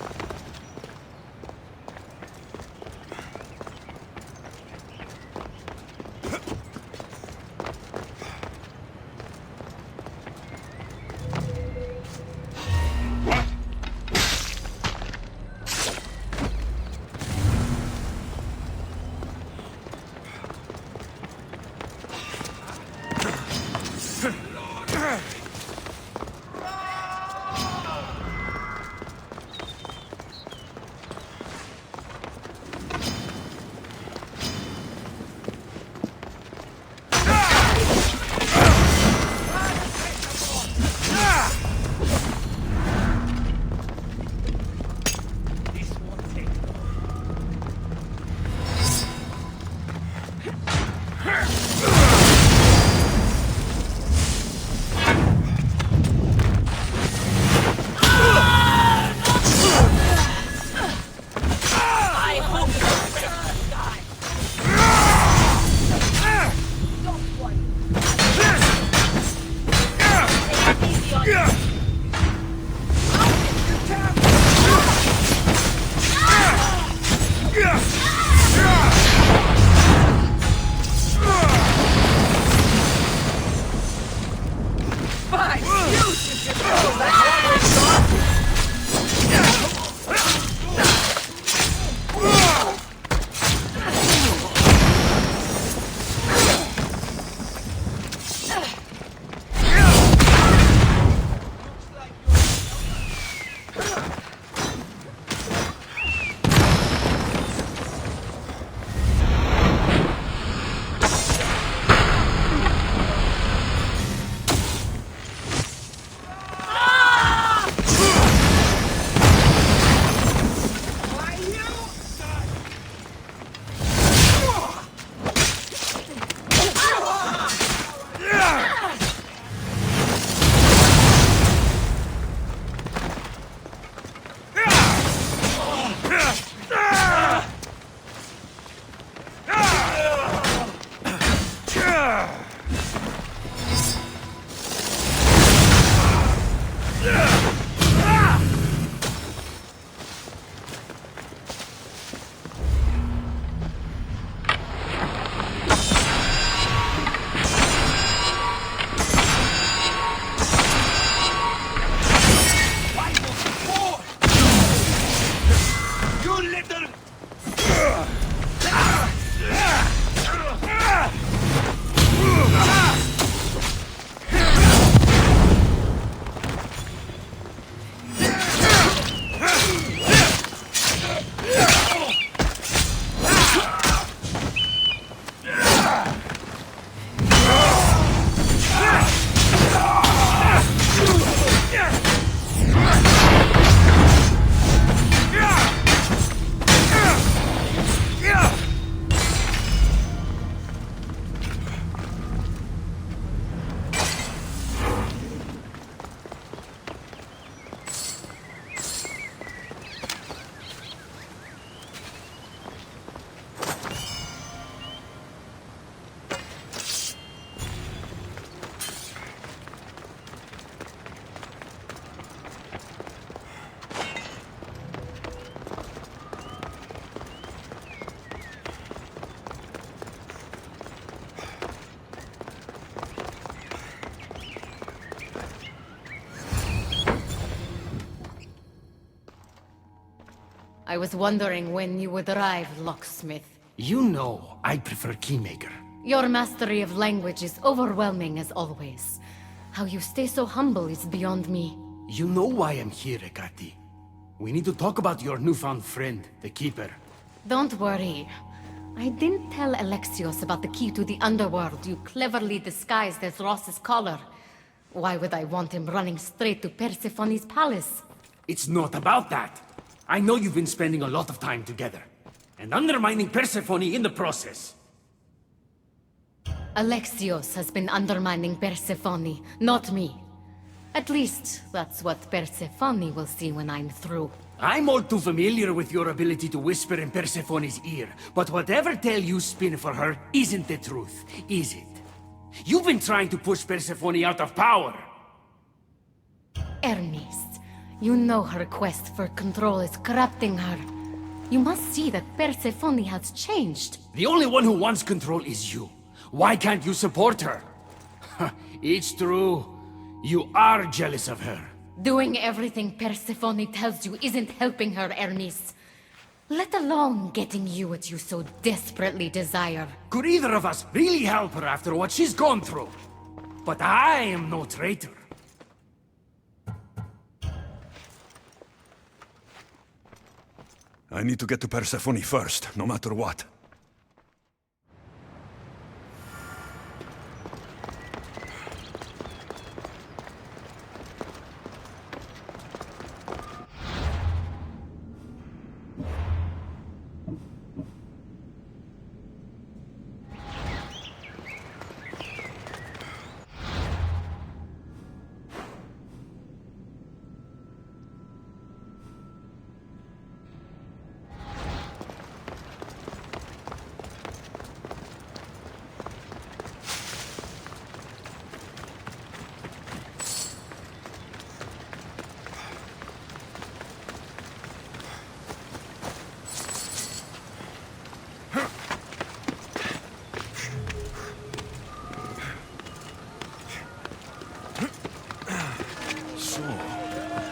I was wondering when you would arrive, locksmith. You know, I prefer Keymaker. Your mastery of language is overwhelming as always. How you stay so humble is beyond me. You know why I'm here, Ekati. We need to talk about your newfound friend, the Keeper. Don't worry. I didn't tell Alexios about the key to the underworld you cleverly disguised as Ross's collar. Why would I want him running straight to Persephone's palace? It's not about that. I know you've been spending a lot of time together, and undermining Persephone in the process. Alexios has been undermining Persephone, not me. At least, that's what Persephone will see when I'm through. I'm all too familiar with your ability to whisper in Persephone's ear, but whatever tale you spin for her isn't the truth, is it? You've been trying to push Persephone out of power! Hermes, you know her quest for control is corrupting her. You must see that Persephone has changed. The only one who wants control is you. Why can't you support her? It's true. You are jealous of her. Doing everything Persephone tells you isn't helping her, Hermes. Let alone getting you what you so desperately desire. Could either of us really help her after what she's gone through? But I am no traitor. I need to get to Persephone first, no matter what.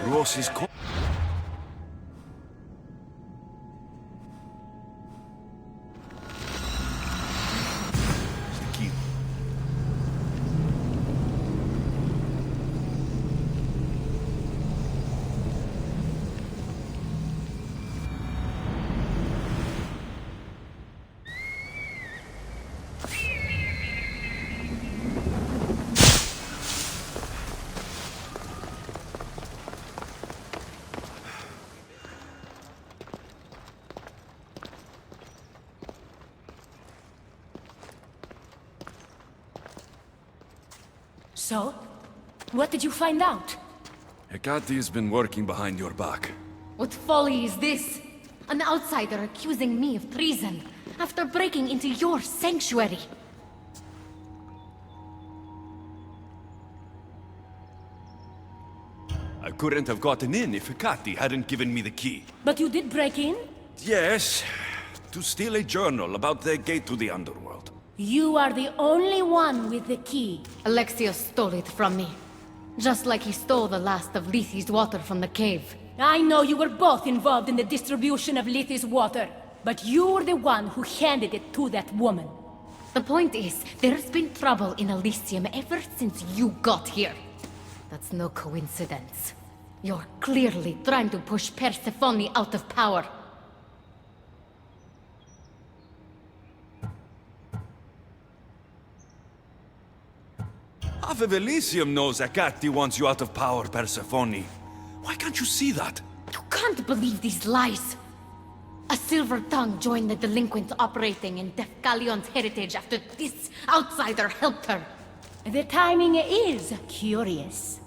Ross is caught. So? What did you find out? Hecate has been working behind your back. What folly is this? An outsider accusing me of treason after breaking into your sanctuary. I couldn't have gotten in if Hecate hadn't given me the key. But you did break in? Yes, to steal a journal about the gate to the underworld. You are the only one with the key. Alexios stole it from me. Just like he stole the last of Lethi's water from the cave. I know you were both involved in the distribution of Lethi's water, but you were the one who handed it to that woman. The point is, there's been trouble in Elysium ever since you got here. That's no coincidence. You're clearly trying to push Persephone out of power. Half of Elysium knows Hecate wants you out of power, Persephone. Why can't you see that? You can't believe these lies! A silver tongue joined the delinquents operating in Defcalion's heritage after this outsider helped her. The timing is curious.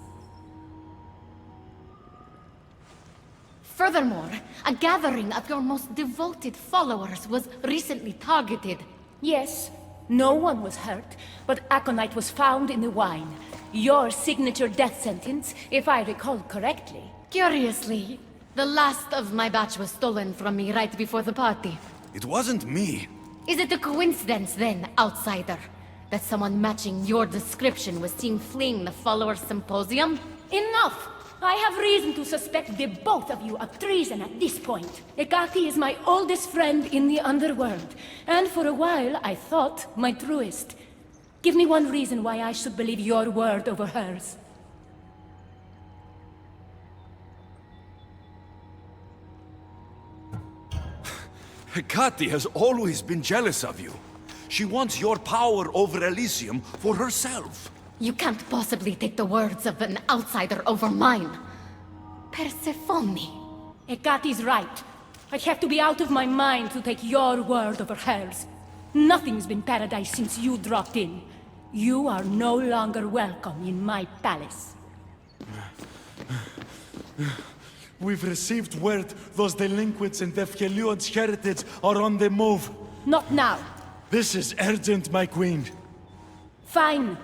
Furthermore, a gathering of your most devoted followers was recently targeted. Yes, no one was hurt, but aconite was found in the wine. Your signature death sentence, if I recall correctly. Curiously, the last of my batch was stolen from me right before the party. It wasn't me. Is it a coincidence then, outsider, that someone matching your description was seen fleeing the followers' symposium? Enough! I have reason to suspect the both of you of treason at this point. Ekati is my oldest friend in the underworld, and for a while I thought my truest. Give me one reason why I should believe your word over hers. Hecate has always been jealous of you. She wants your power over Elysium for herself. You can't possibly take the words of an outsider over mine. Persephone. Hecate's right. I have to be out of my mind to take your word over hers. Nothing's been paradise since you dropped in. You are no longer welcome in my palace. We've received word those delinquents in Defkelion's heritage are on the move. Not now. This is urgent, my queen. Fine.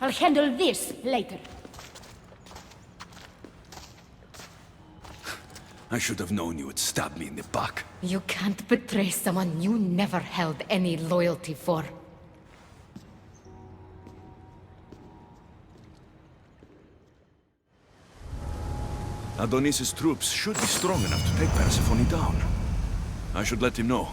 I'll handle this later. I should have known you would stab me in the back. You can't betray someone you never held any loyalty for. Adonis's troops should be strong enough to take Persephone down. I should let him know.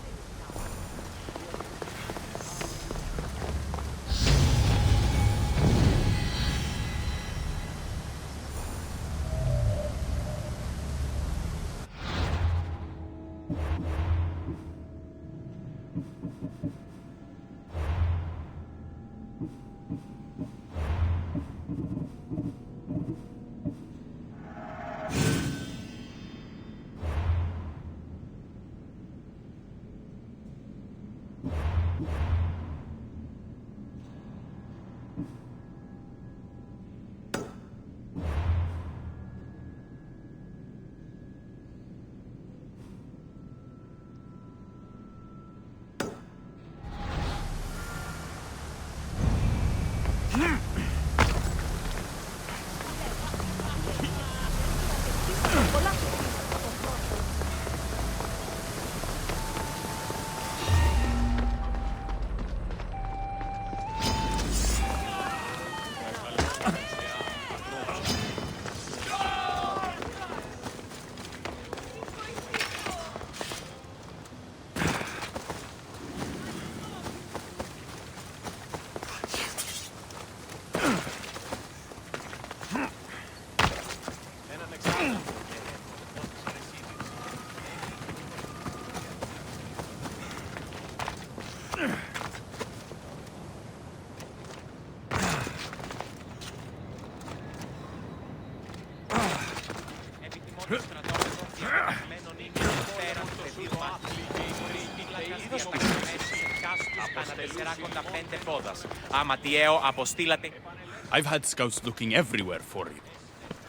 I've had scouts looking everywhere for you.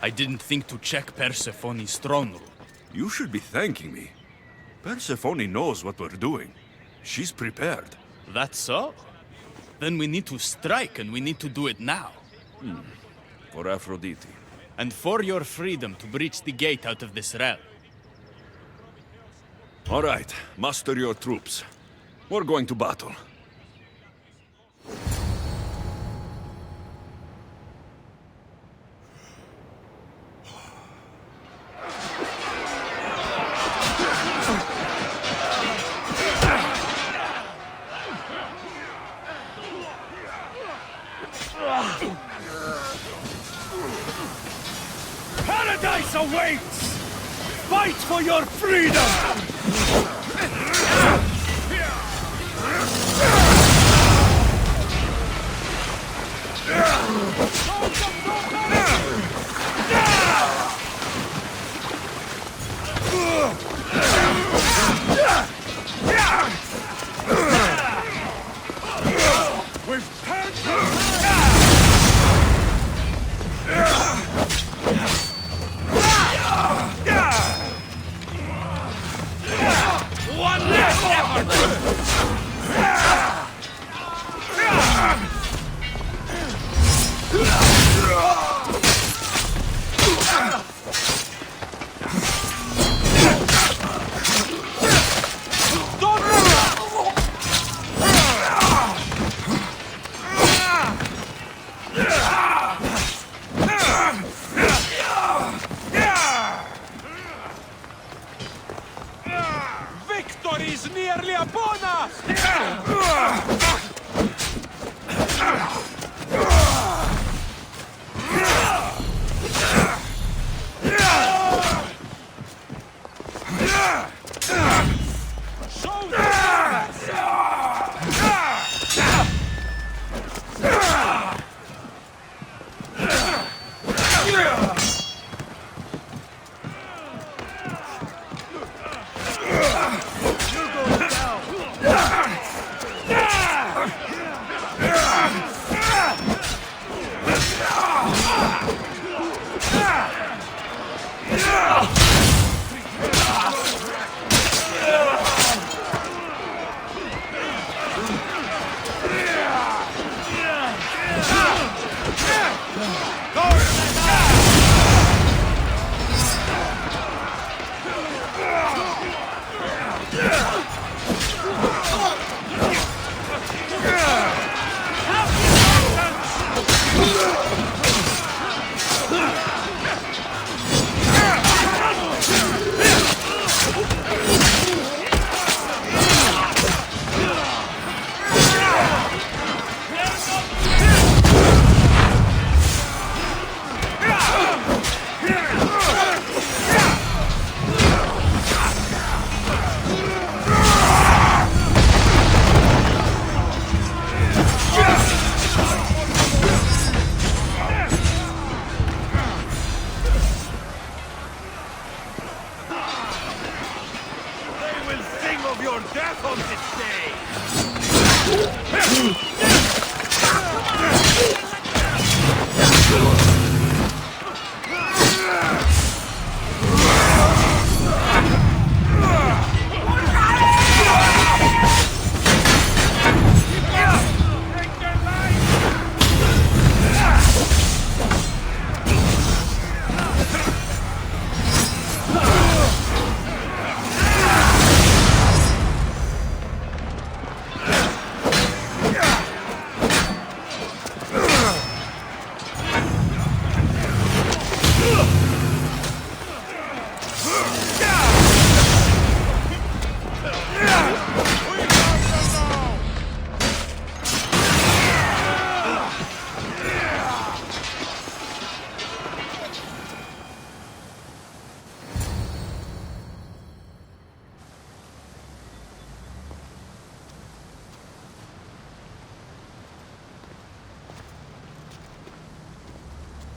I didn't think to check Persephone's throne room. You should be thanking me. Persephone knows what we're doing. She's prepared. That's so? Then we need to strike, and we need to do it now. For Aphrodite. And for your freedom to breach the gate out of this realm. All right, muster your troops. We're going to battle. Paradise awaits! Fight for your freedom!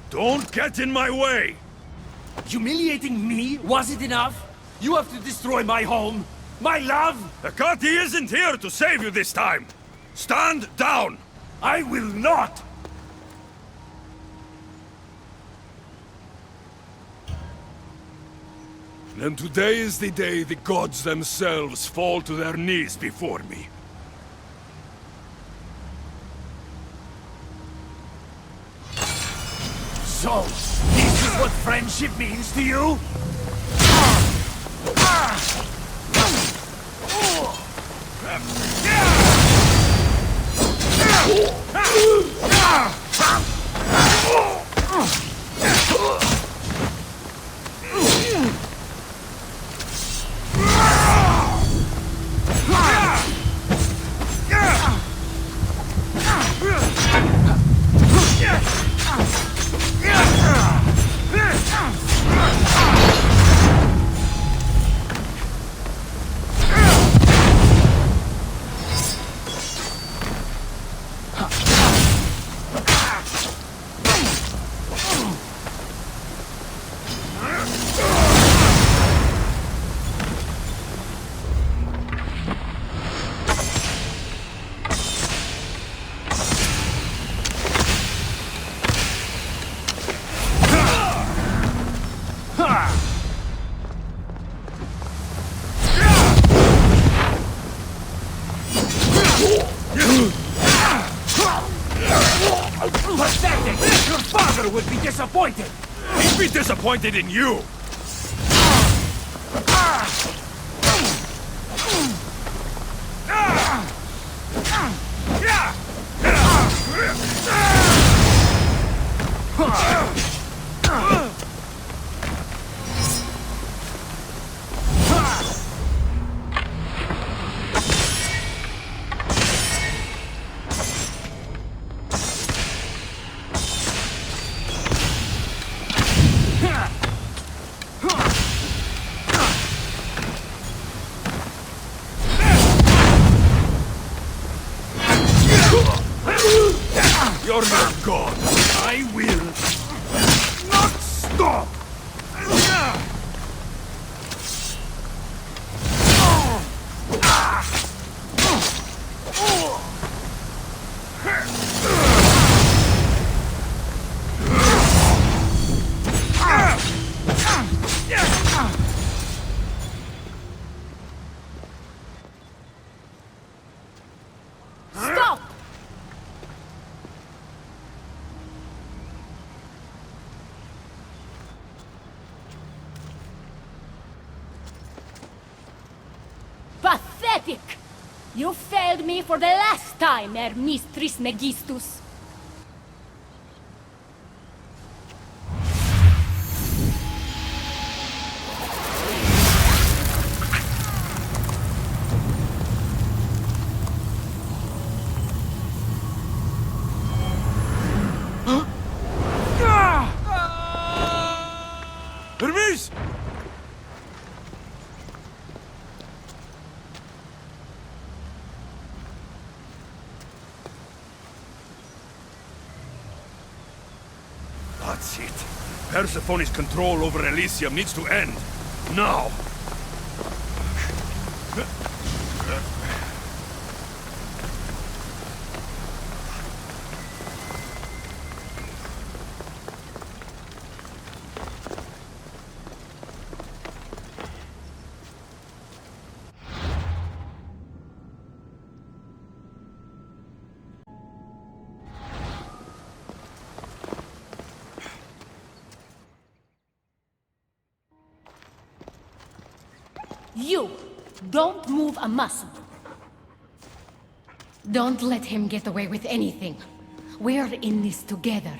Don't get in my way! Humiliating me wasn't enough? You have to destroy my home, my love! Akati isn't here to save you this time! Stand down! I will not! And today is the day the gods themselves fall to their knees before me. So, this is what friendship means to you? Pathetic! Your father would be disappointed! He'd be disappointed in you! You're not God. I will. pathetic! You failed me for the last time, Hermes Trismegistus. Hermes! That's it. Persephone's control over Elysium needs to end. Now! You don't move a muscle. Don't let him get away with anything. We're in this together.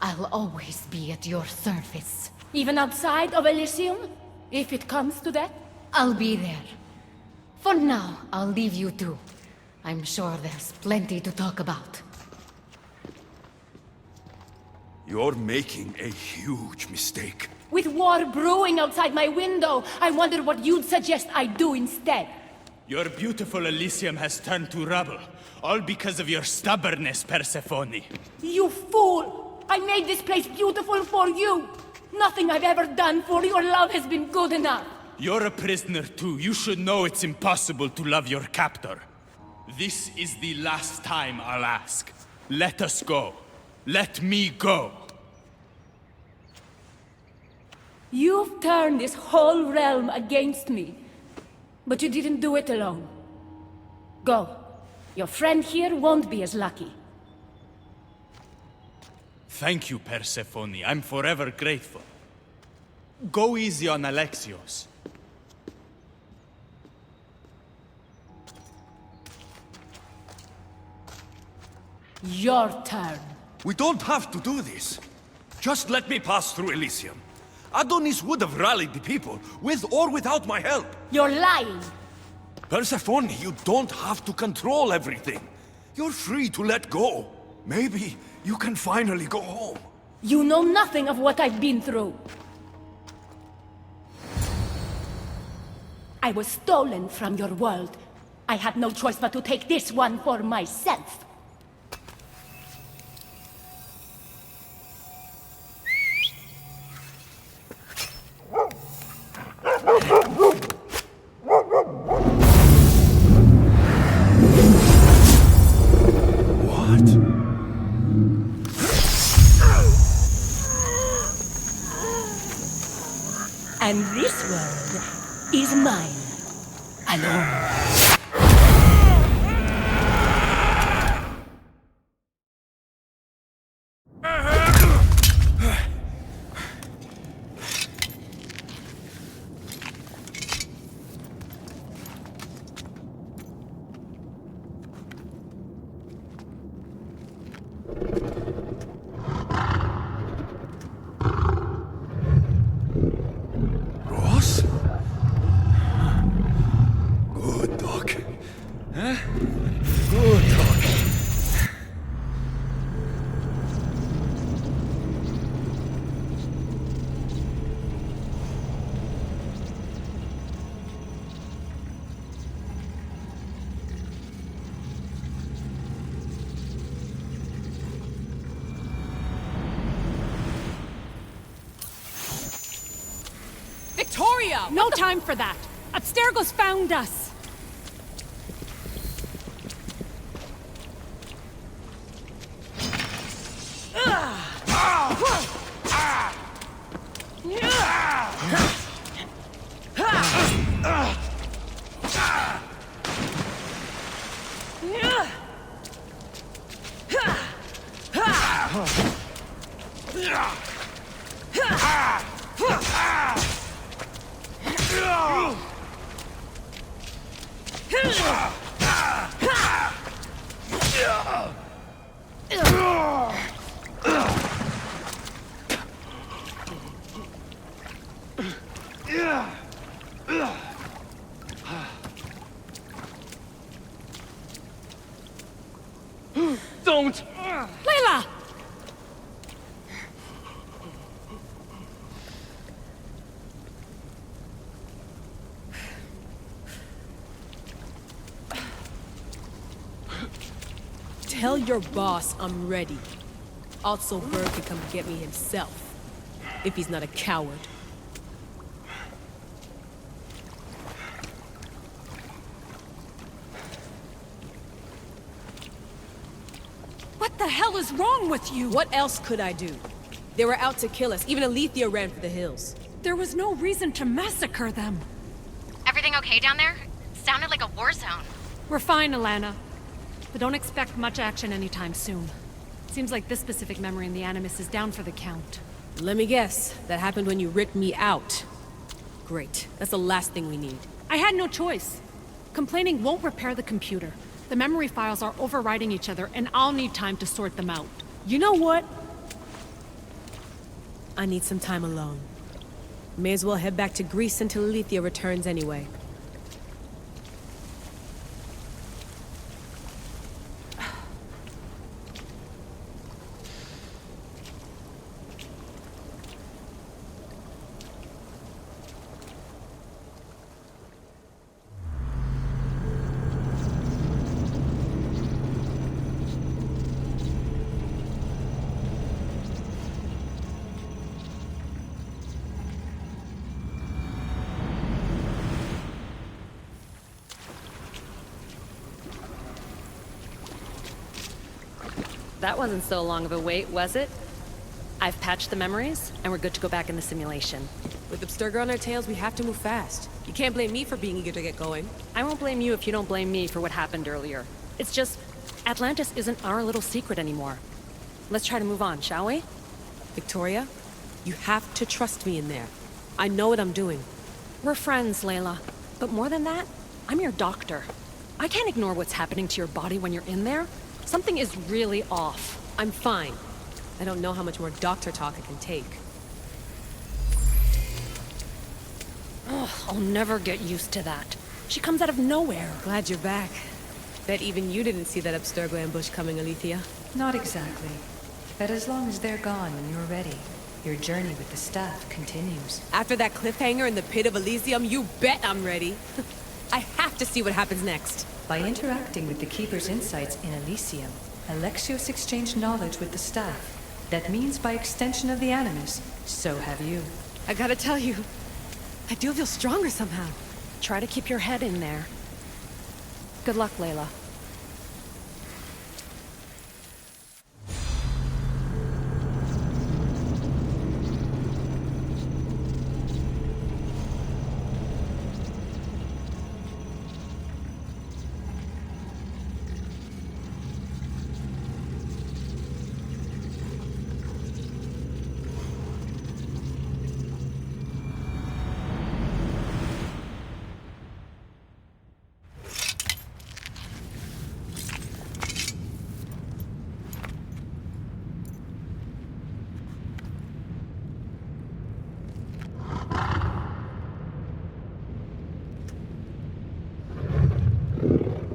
I'll always be at your service. Even outside of Elysium? If it comes to that? I'll be there. For now, I'll leave you two. I'm sure there's plenty to talk about. You're making a huge mistake. With war brewing outside my window, I wonder what you'd suggest I do instead. Your beautiful Elysium has turned to rubble, all because of your stubbornness, Persephone. You fool! I made this place beautiful for you! Nothing I've ever done for your love has been good enough! You're a prisoner too. You should know it's impossible to love your captor. This is the last time I'll ask. Let us go. Let me go. You've turned this whole realm against me. But you didn't do it alone. Go. Your friend here won't be as lucky. Thank you, Persephone. I'm forever grateful. Go easy on Alexios. Your turn. We don't have to do this. Just let me pass through Elysium. Adonis would have rallied the people, with or without my help. You're lying. Persephone, you don't have to control everything. You're free to let go. Maybe you can finally go home. You know nothing of what I've been through. I was stolen from your world. I had no choice but to take this one for myself. And this world is mine, alone. Good dog. Huh? Good dog. Victoria! No time for that! Abstergo's found us! Don't! Layla! Tell your boss I'm ready. Also, Bird can come get me himself. If he's not a coward. What the hell is wrong with you? What else could I do? They were out to kill us. Even Alethea ran for the hills. There was no reason to massacre them. Everything okay down there? Sounded like a war zone. We're fine, Alana. But don't expect much action anytime soon. Seems like this specific memory in the Animus is down for the count. Let me guess. That happened when you ripped me out. Great. That's the last thing we need. I had no choice. Complaining won't repair the computer. The memory files are overriding each other, and I'll need time to sort them out. You know what? I need some time alone. May as well head back to Greece until Alethea returns anyway. That wasn't so long of a wait, was it? I've patched the memories, and we're good to go back in the simulation. With Abstergo on our tails, we have to move fast. You can't blame me for being eager to get going. I won't blame you if you don't blame me for what happened earlier. It's just, Atlantis isn't our little secret anymore. Let's try to move on, shall we? Victoria, you have to trust me in there. I know what I'm doing. We're friends, Layla. But more than that, I'm your doctor. I can't ignore what's happening to your body when you're in there. Something is really off. I'm fine. I don't know how much more doctor talk I can take. Ugh, I'll never get used to that. She comes out of nowhere. Glad you're back. Bet even you didn't see that Abstergo ambush coming, Alethea. Not exactly. But as long as they're gone and you're ready, your journey with the staff continues. After that cliffhanger in the pit of Elysium, you bet I'm ready. I have to see what happens next. By interacting with the Keeper's insights in Elysium, Alexios exchanged knowledge with the staff. That means by extension of the Animus, so have you. I gotta tell you, I do feel stronger somehow. Try to keep your head in there. Good luck, Layla.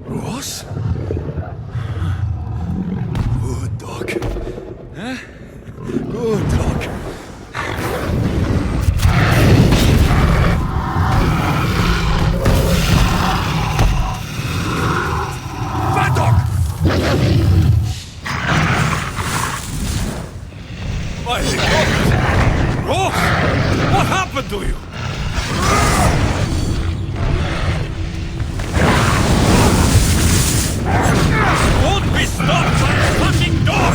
Ross? Good dog. Huh? Good dog. Bad dog! My God! Ross! What happened to you? Won't be stopped by a fucking dog!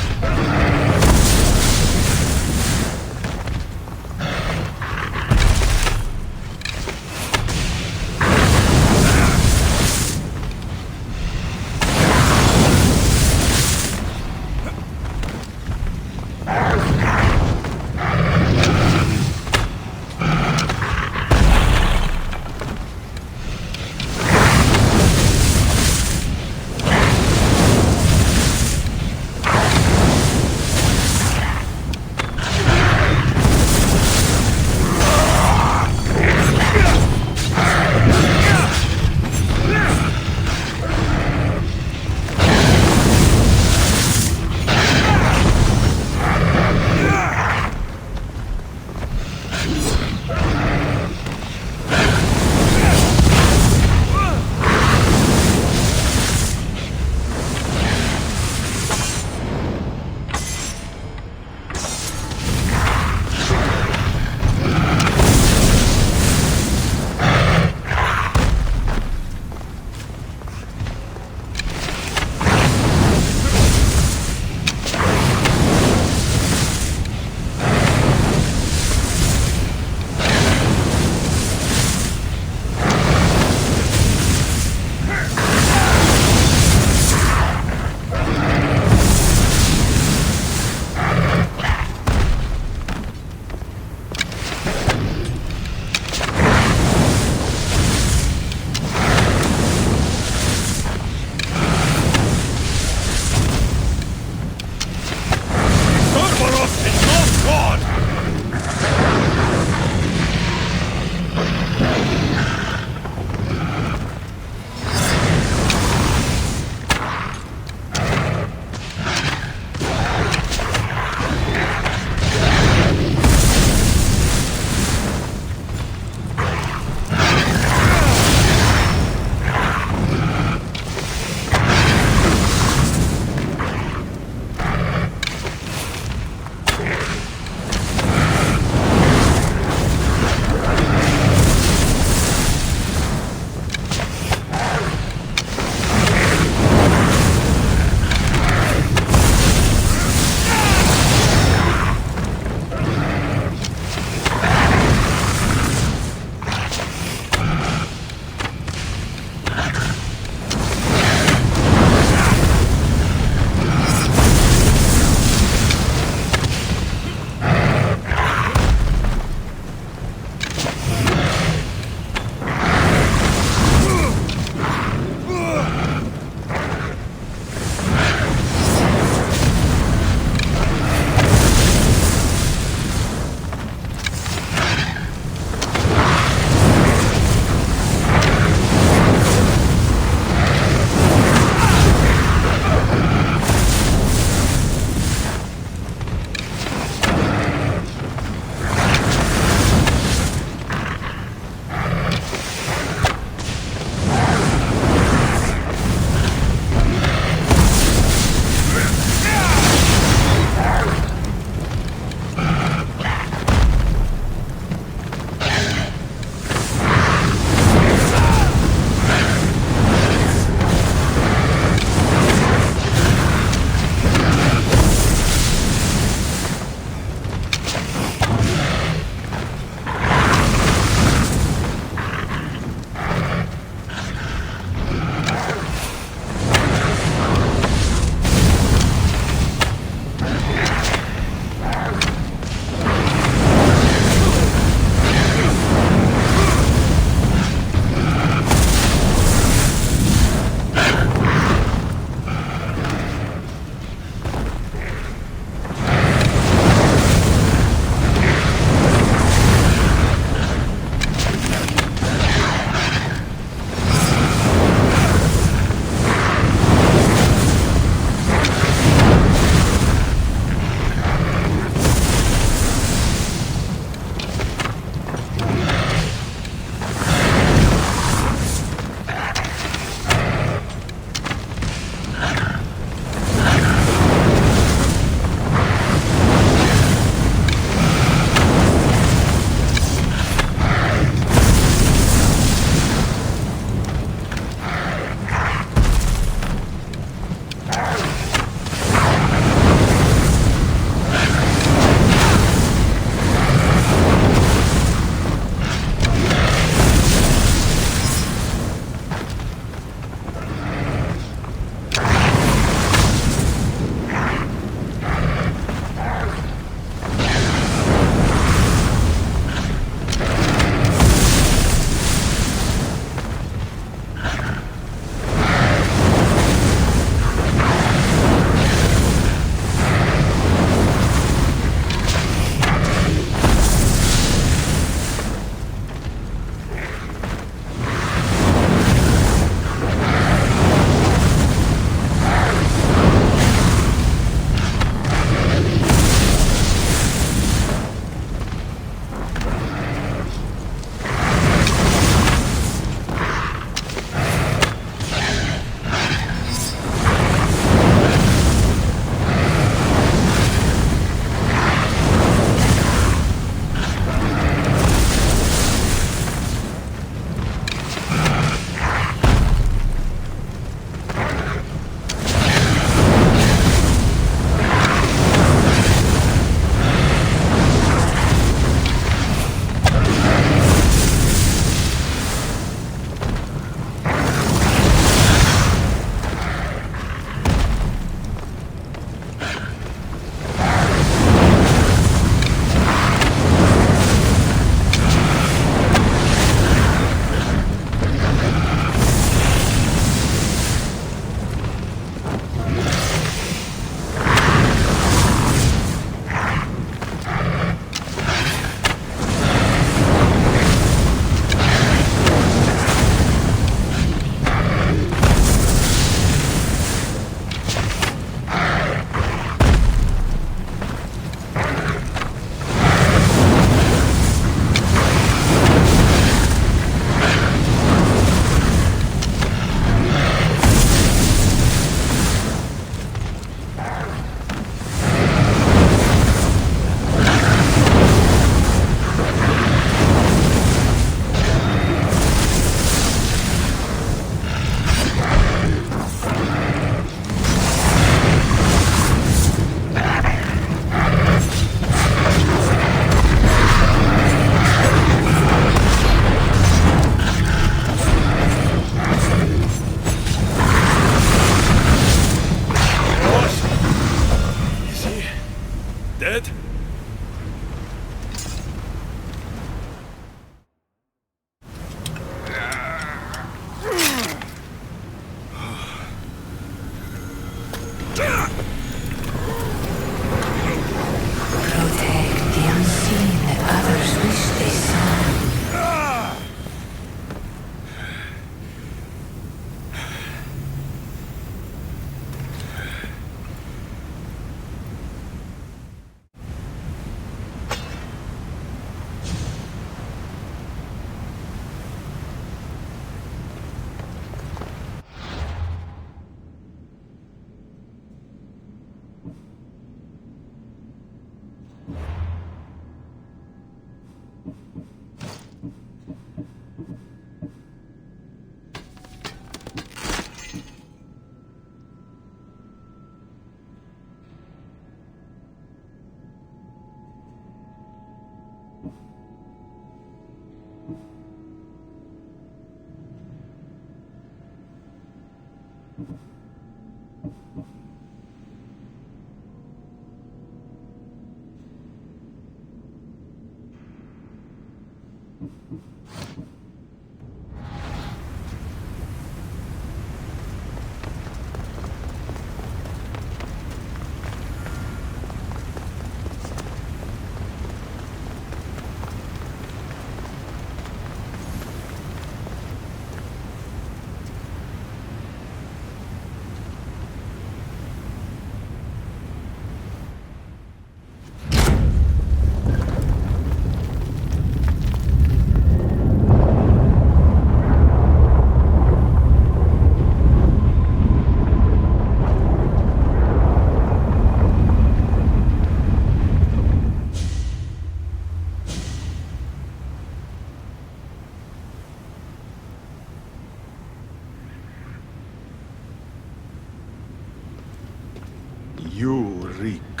You reek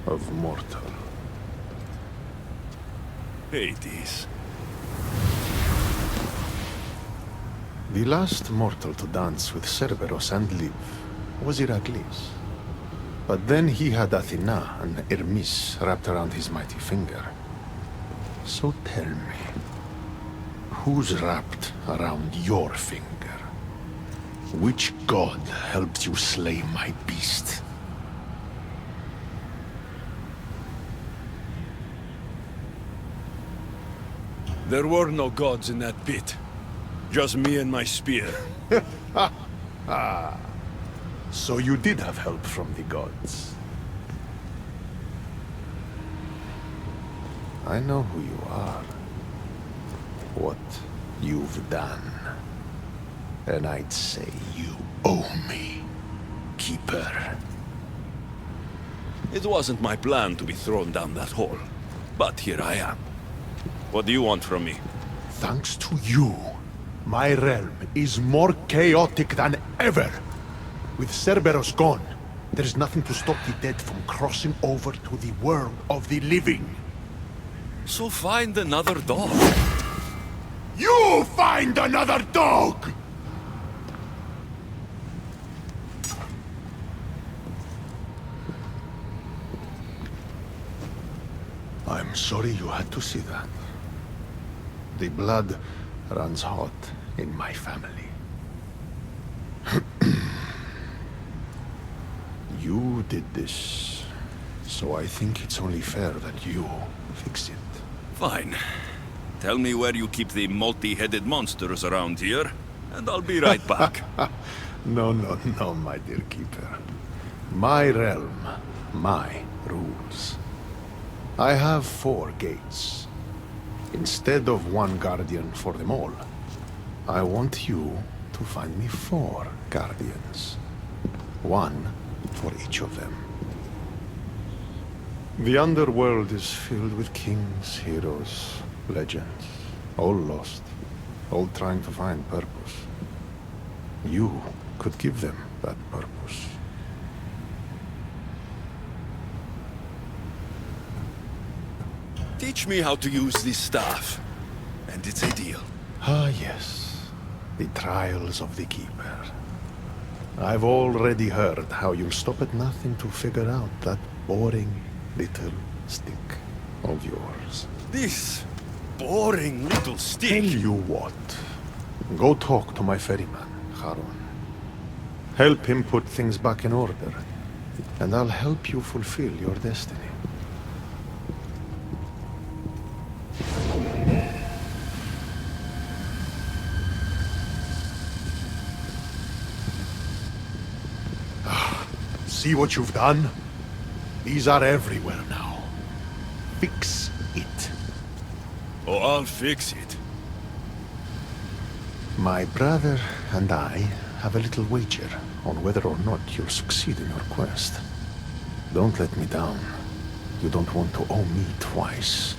of mortal. Hades. The last mortal to dance with Cerberus and live was Heracles. But then he had Athena and Hermes wrapped around his mighty finger. So tell me, who's wrapped around your finger? Which god helped you slay my beast? There were no gods in that pit. Just me and my spear. So you did have help from the gods. I know who you are. What you've done. And I'd say you owe me, Keeper. It wasn't my plan to be thrown down that hole. But here I am. What do you want from me? Thanks to you, my realm is more chaotic than ever. With Cerberus gone, there's nothing to stop the dead from crossing over to the world of the living. So find another dog. You find another dog! I'm sorry you had to see that. The blood runs hot in my family. You did this, so I think it's only fair that you fix it. Fine. Tell me where you keep the multi-headed monsters around here, and I'll be right back. No, my dear Keeper. My realm, my rules. I have 4 gates. Instead of 1 guardian for them all, I want you to find me 4 guardians. 1 for each of them. The underworld is filled with kings, heroes, legends, all lost, all trying to find purpose. You could give them that purpose. Teach me how to use this staff, and it's a deal. Ah, yes. The trials of the Keeper. I've already heard how you'll stop at nothing to figure out that boring little stick of yours. This boring little stick? Tell you what. Go talk to my ferryman, Charon. Help him put things back in order, and I'll help you fulfill your destiny. See what you've done? These are everywhere now. Fix it. Oh, I'll fix it. My brother and I have a little wager on whether or not you'll succeed in your quest. Don't let me down. You don't want to owe me twice.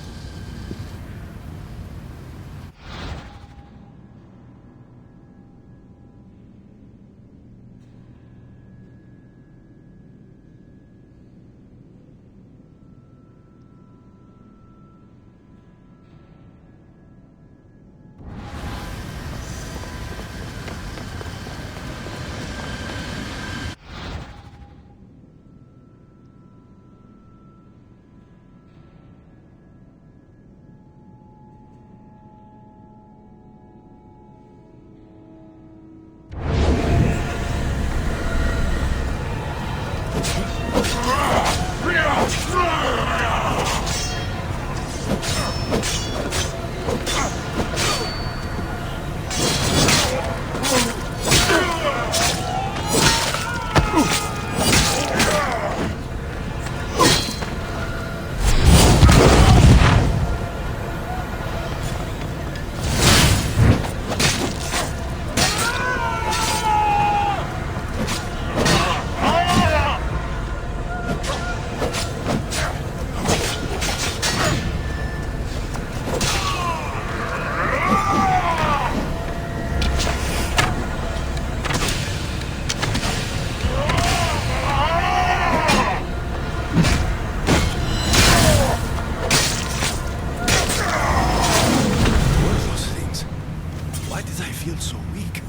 Why did I feel so weak?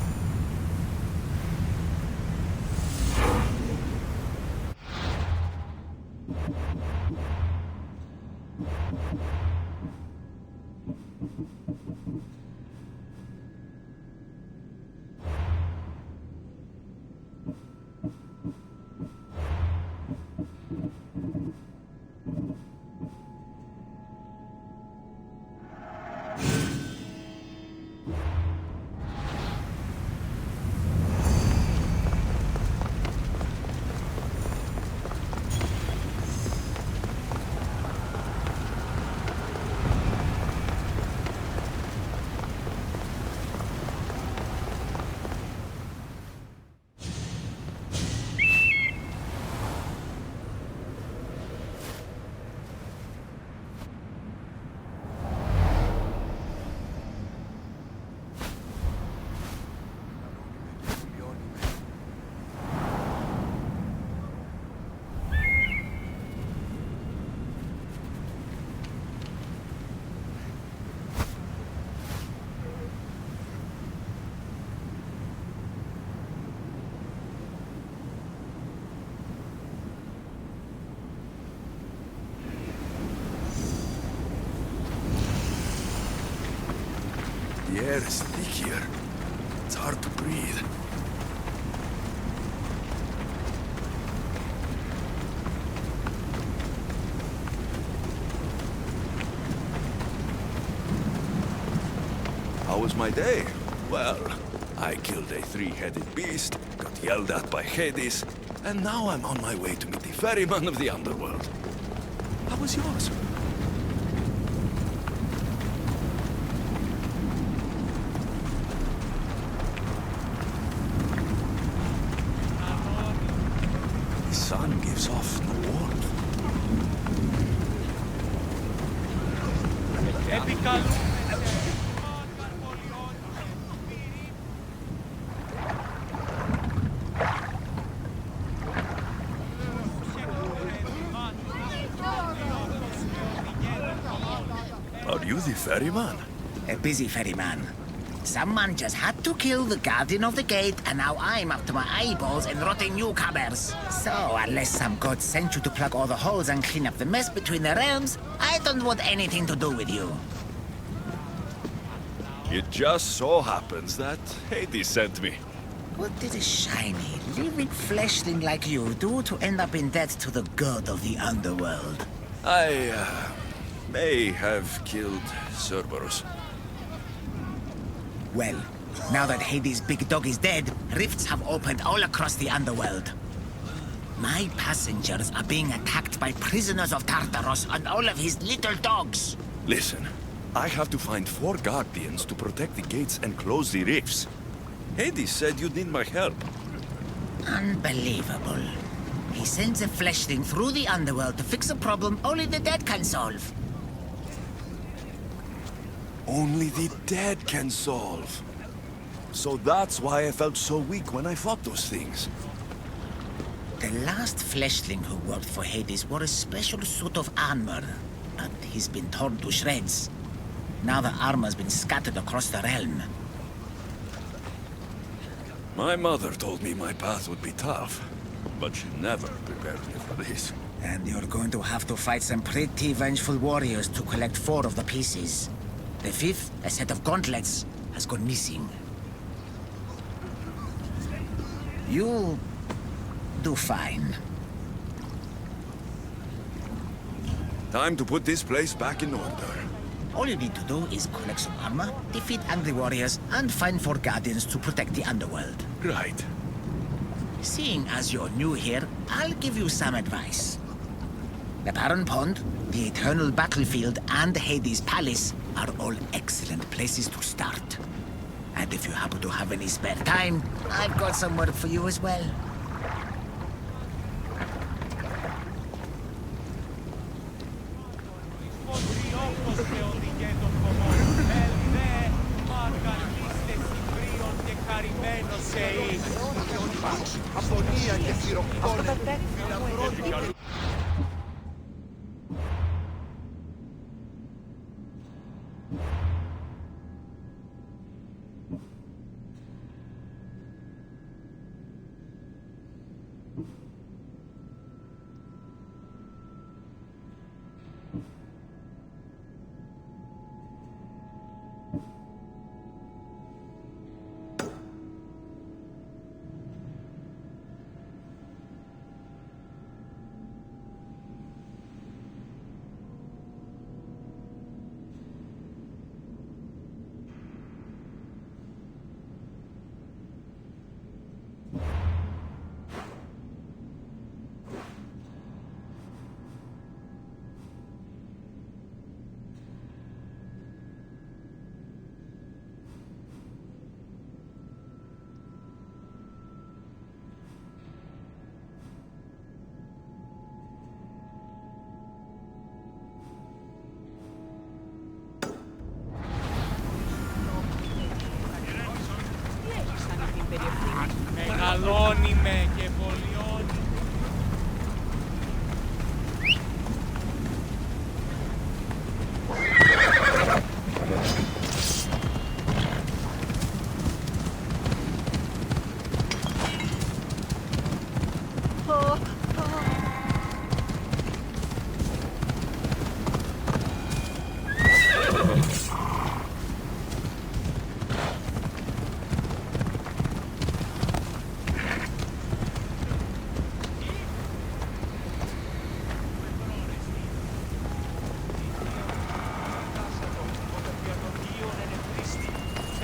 The air is thick here. It's hard to breathe. How was my day? Well, I killed a three-headed beast, got yelled at by Hades, and now I'm on my way to meet the ferryman of the underworld. How was yours? The sun gives off no warmth. Are you the ferryman? A busy ferryman. Someone just had to kill the guardian of the gate, and now I'm up to my eyeballs in rotting newcomers. So, unless some god sent you to plug all the holes and clean up the mess between the realms, I don't want anything to do with you. It just so happens that Hades sent me. What did a shiny, living fleshling like you do to end up in debt to the god of the underworld? I may have killed Cerberus. Well, now that Hades' big dog is dead, rifts have opened all across the underworld. My passengers are being attacked by prisoners of Tartaros and all of his little dogs. Listen, I have to find 4 guardians to protect the gates and close the rifts. Hades said you'd need my help. Unbelievable. He sends a fleshling through the underworld to fix a problem only the dead can solve. Only the dead can solve. So that's why I felt so weak when I fought those things. The last fleshling who worked for Hades wore a special suit of armor, but he's been torn to shreds. Now the armor's been scattered across the realm. My mother told me my path would be tough, but she never prepared me for this. And you're going to have to fight some pretty vengeful warriors to collect 4 of the pieces. The 5th, a set of gauntlets, has gone missing. You'll do fine. Time to put this place back in order. All you need to do is collect some armor, defeat angry warriors, and find 4 guardians to protect the underworld. Right. Seeing as you're new here, I'll give you some advice. The Barren Pond, the Eternal Battlefield, and Hades' Palace are all excellent places to start. And if you happen to have any spare time, I've got some work for you as well. Μεγαλώνει με και βολιώνει.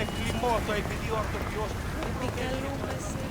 Εκκλημώτο επειδή ο ορθοποιός Επικαλούμε σε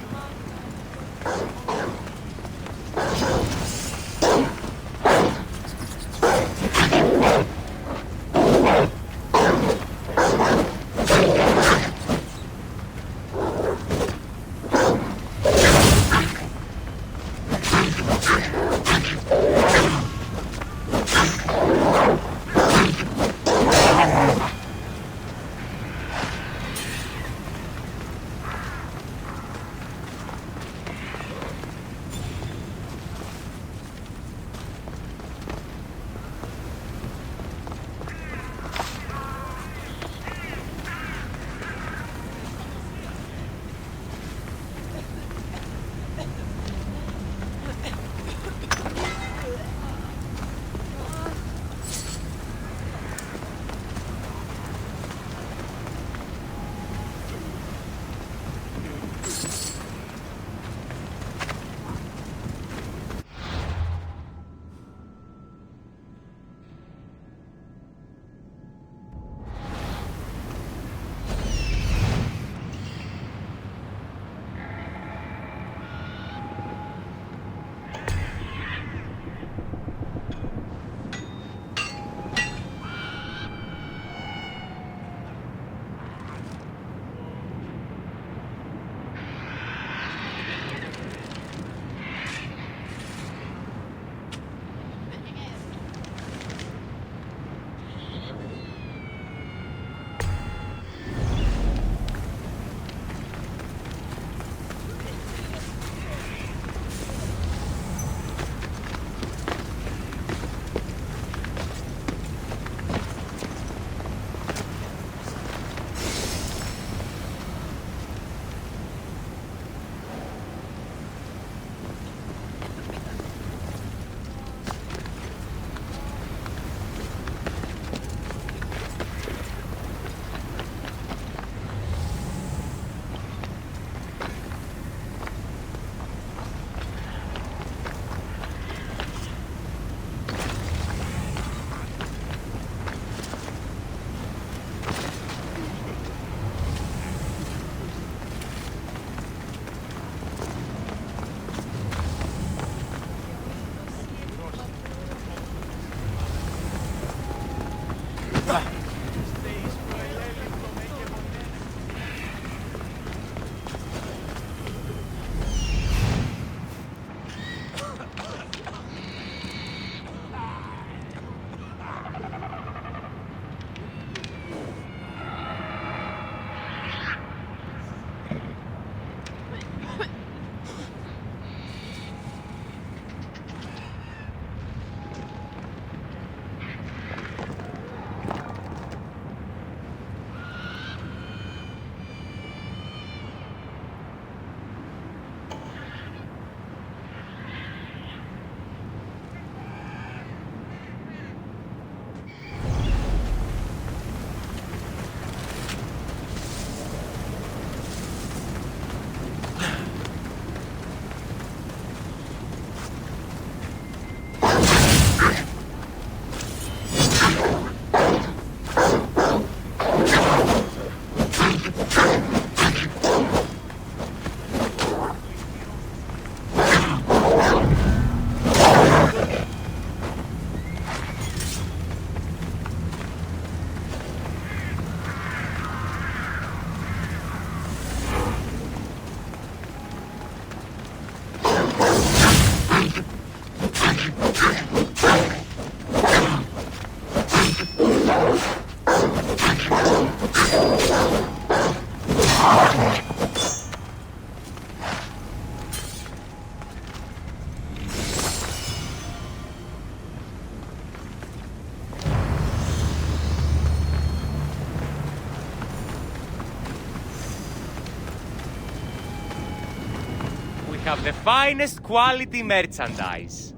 have the finest quality merchandise.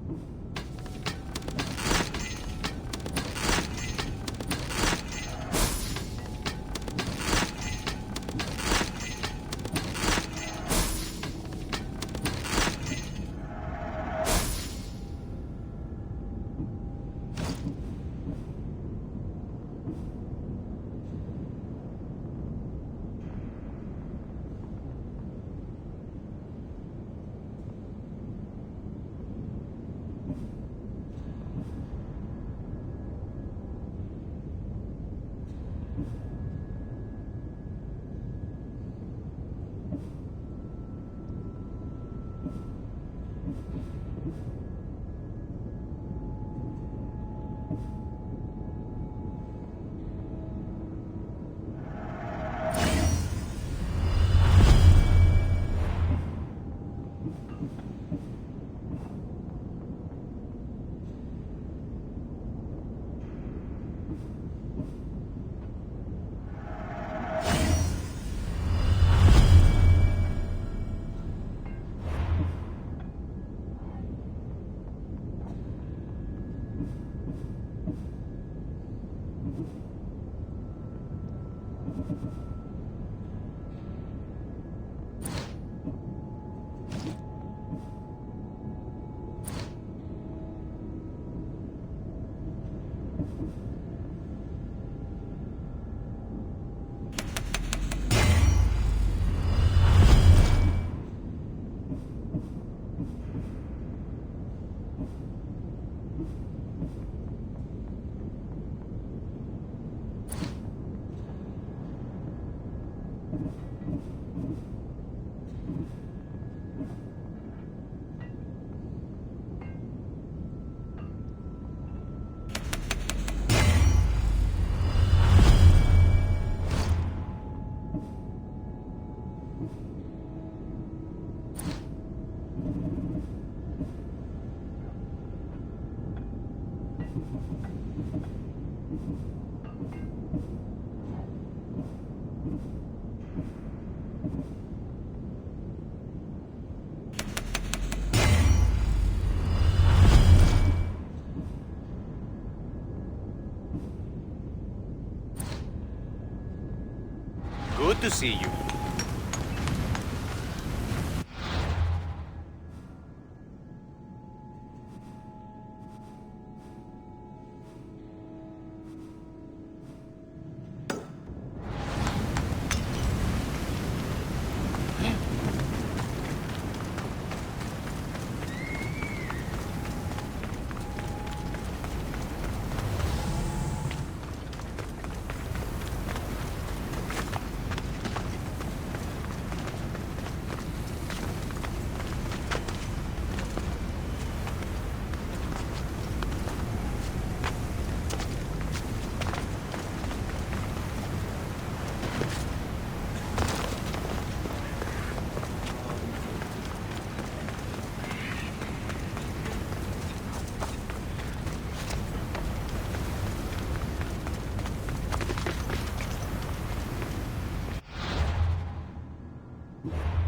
Good to see you. You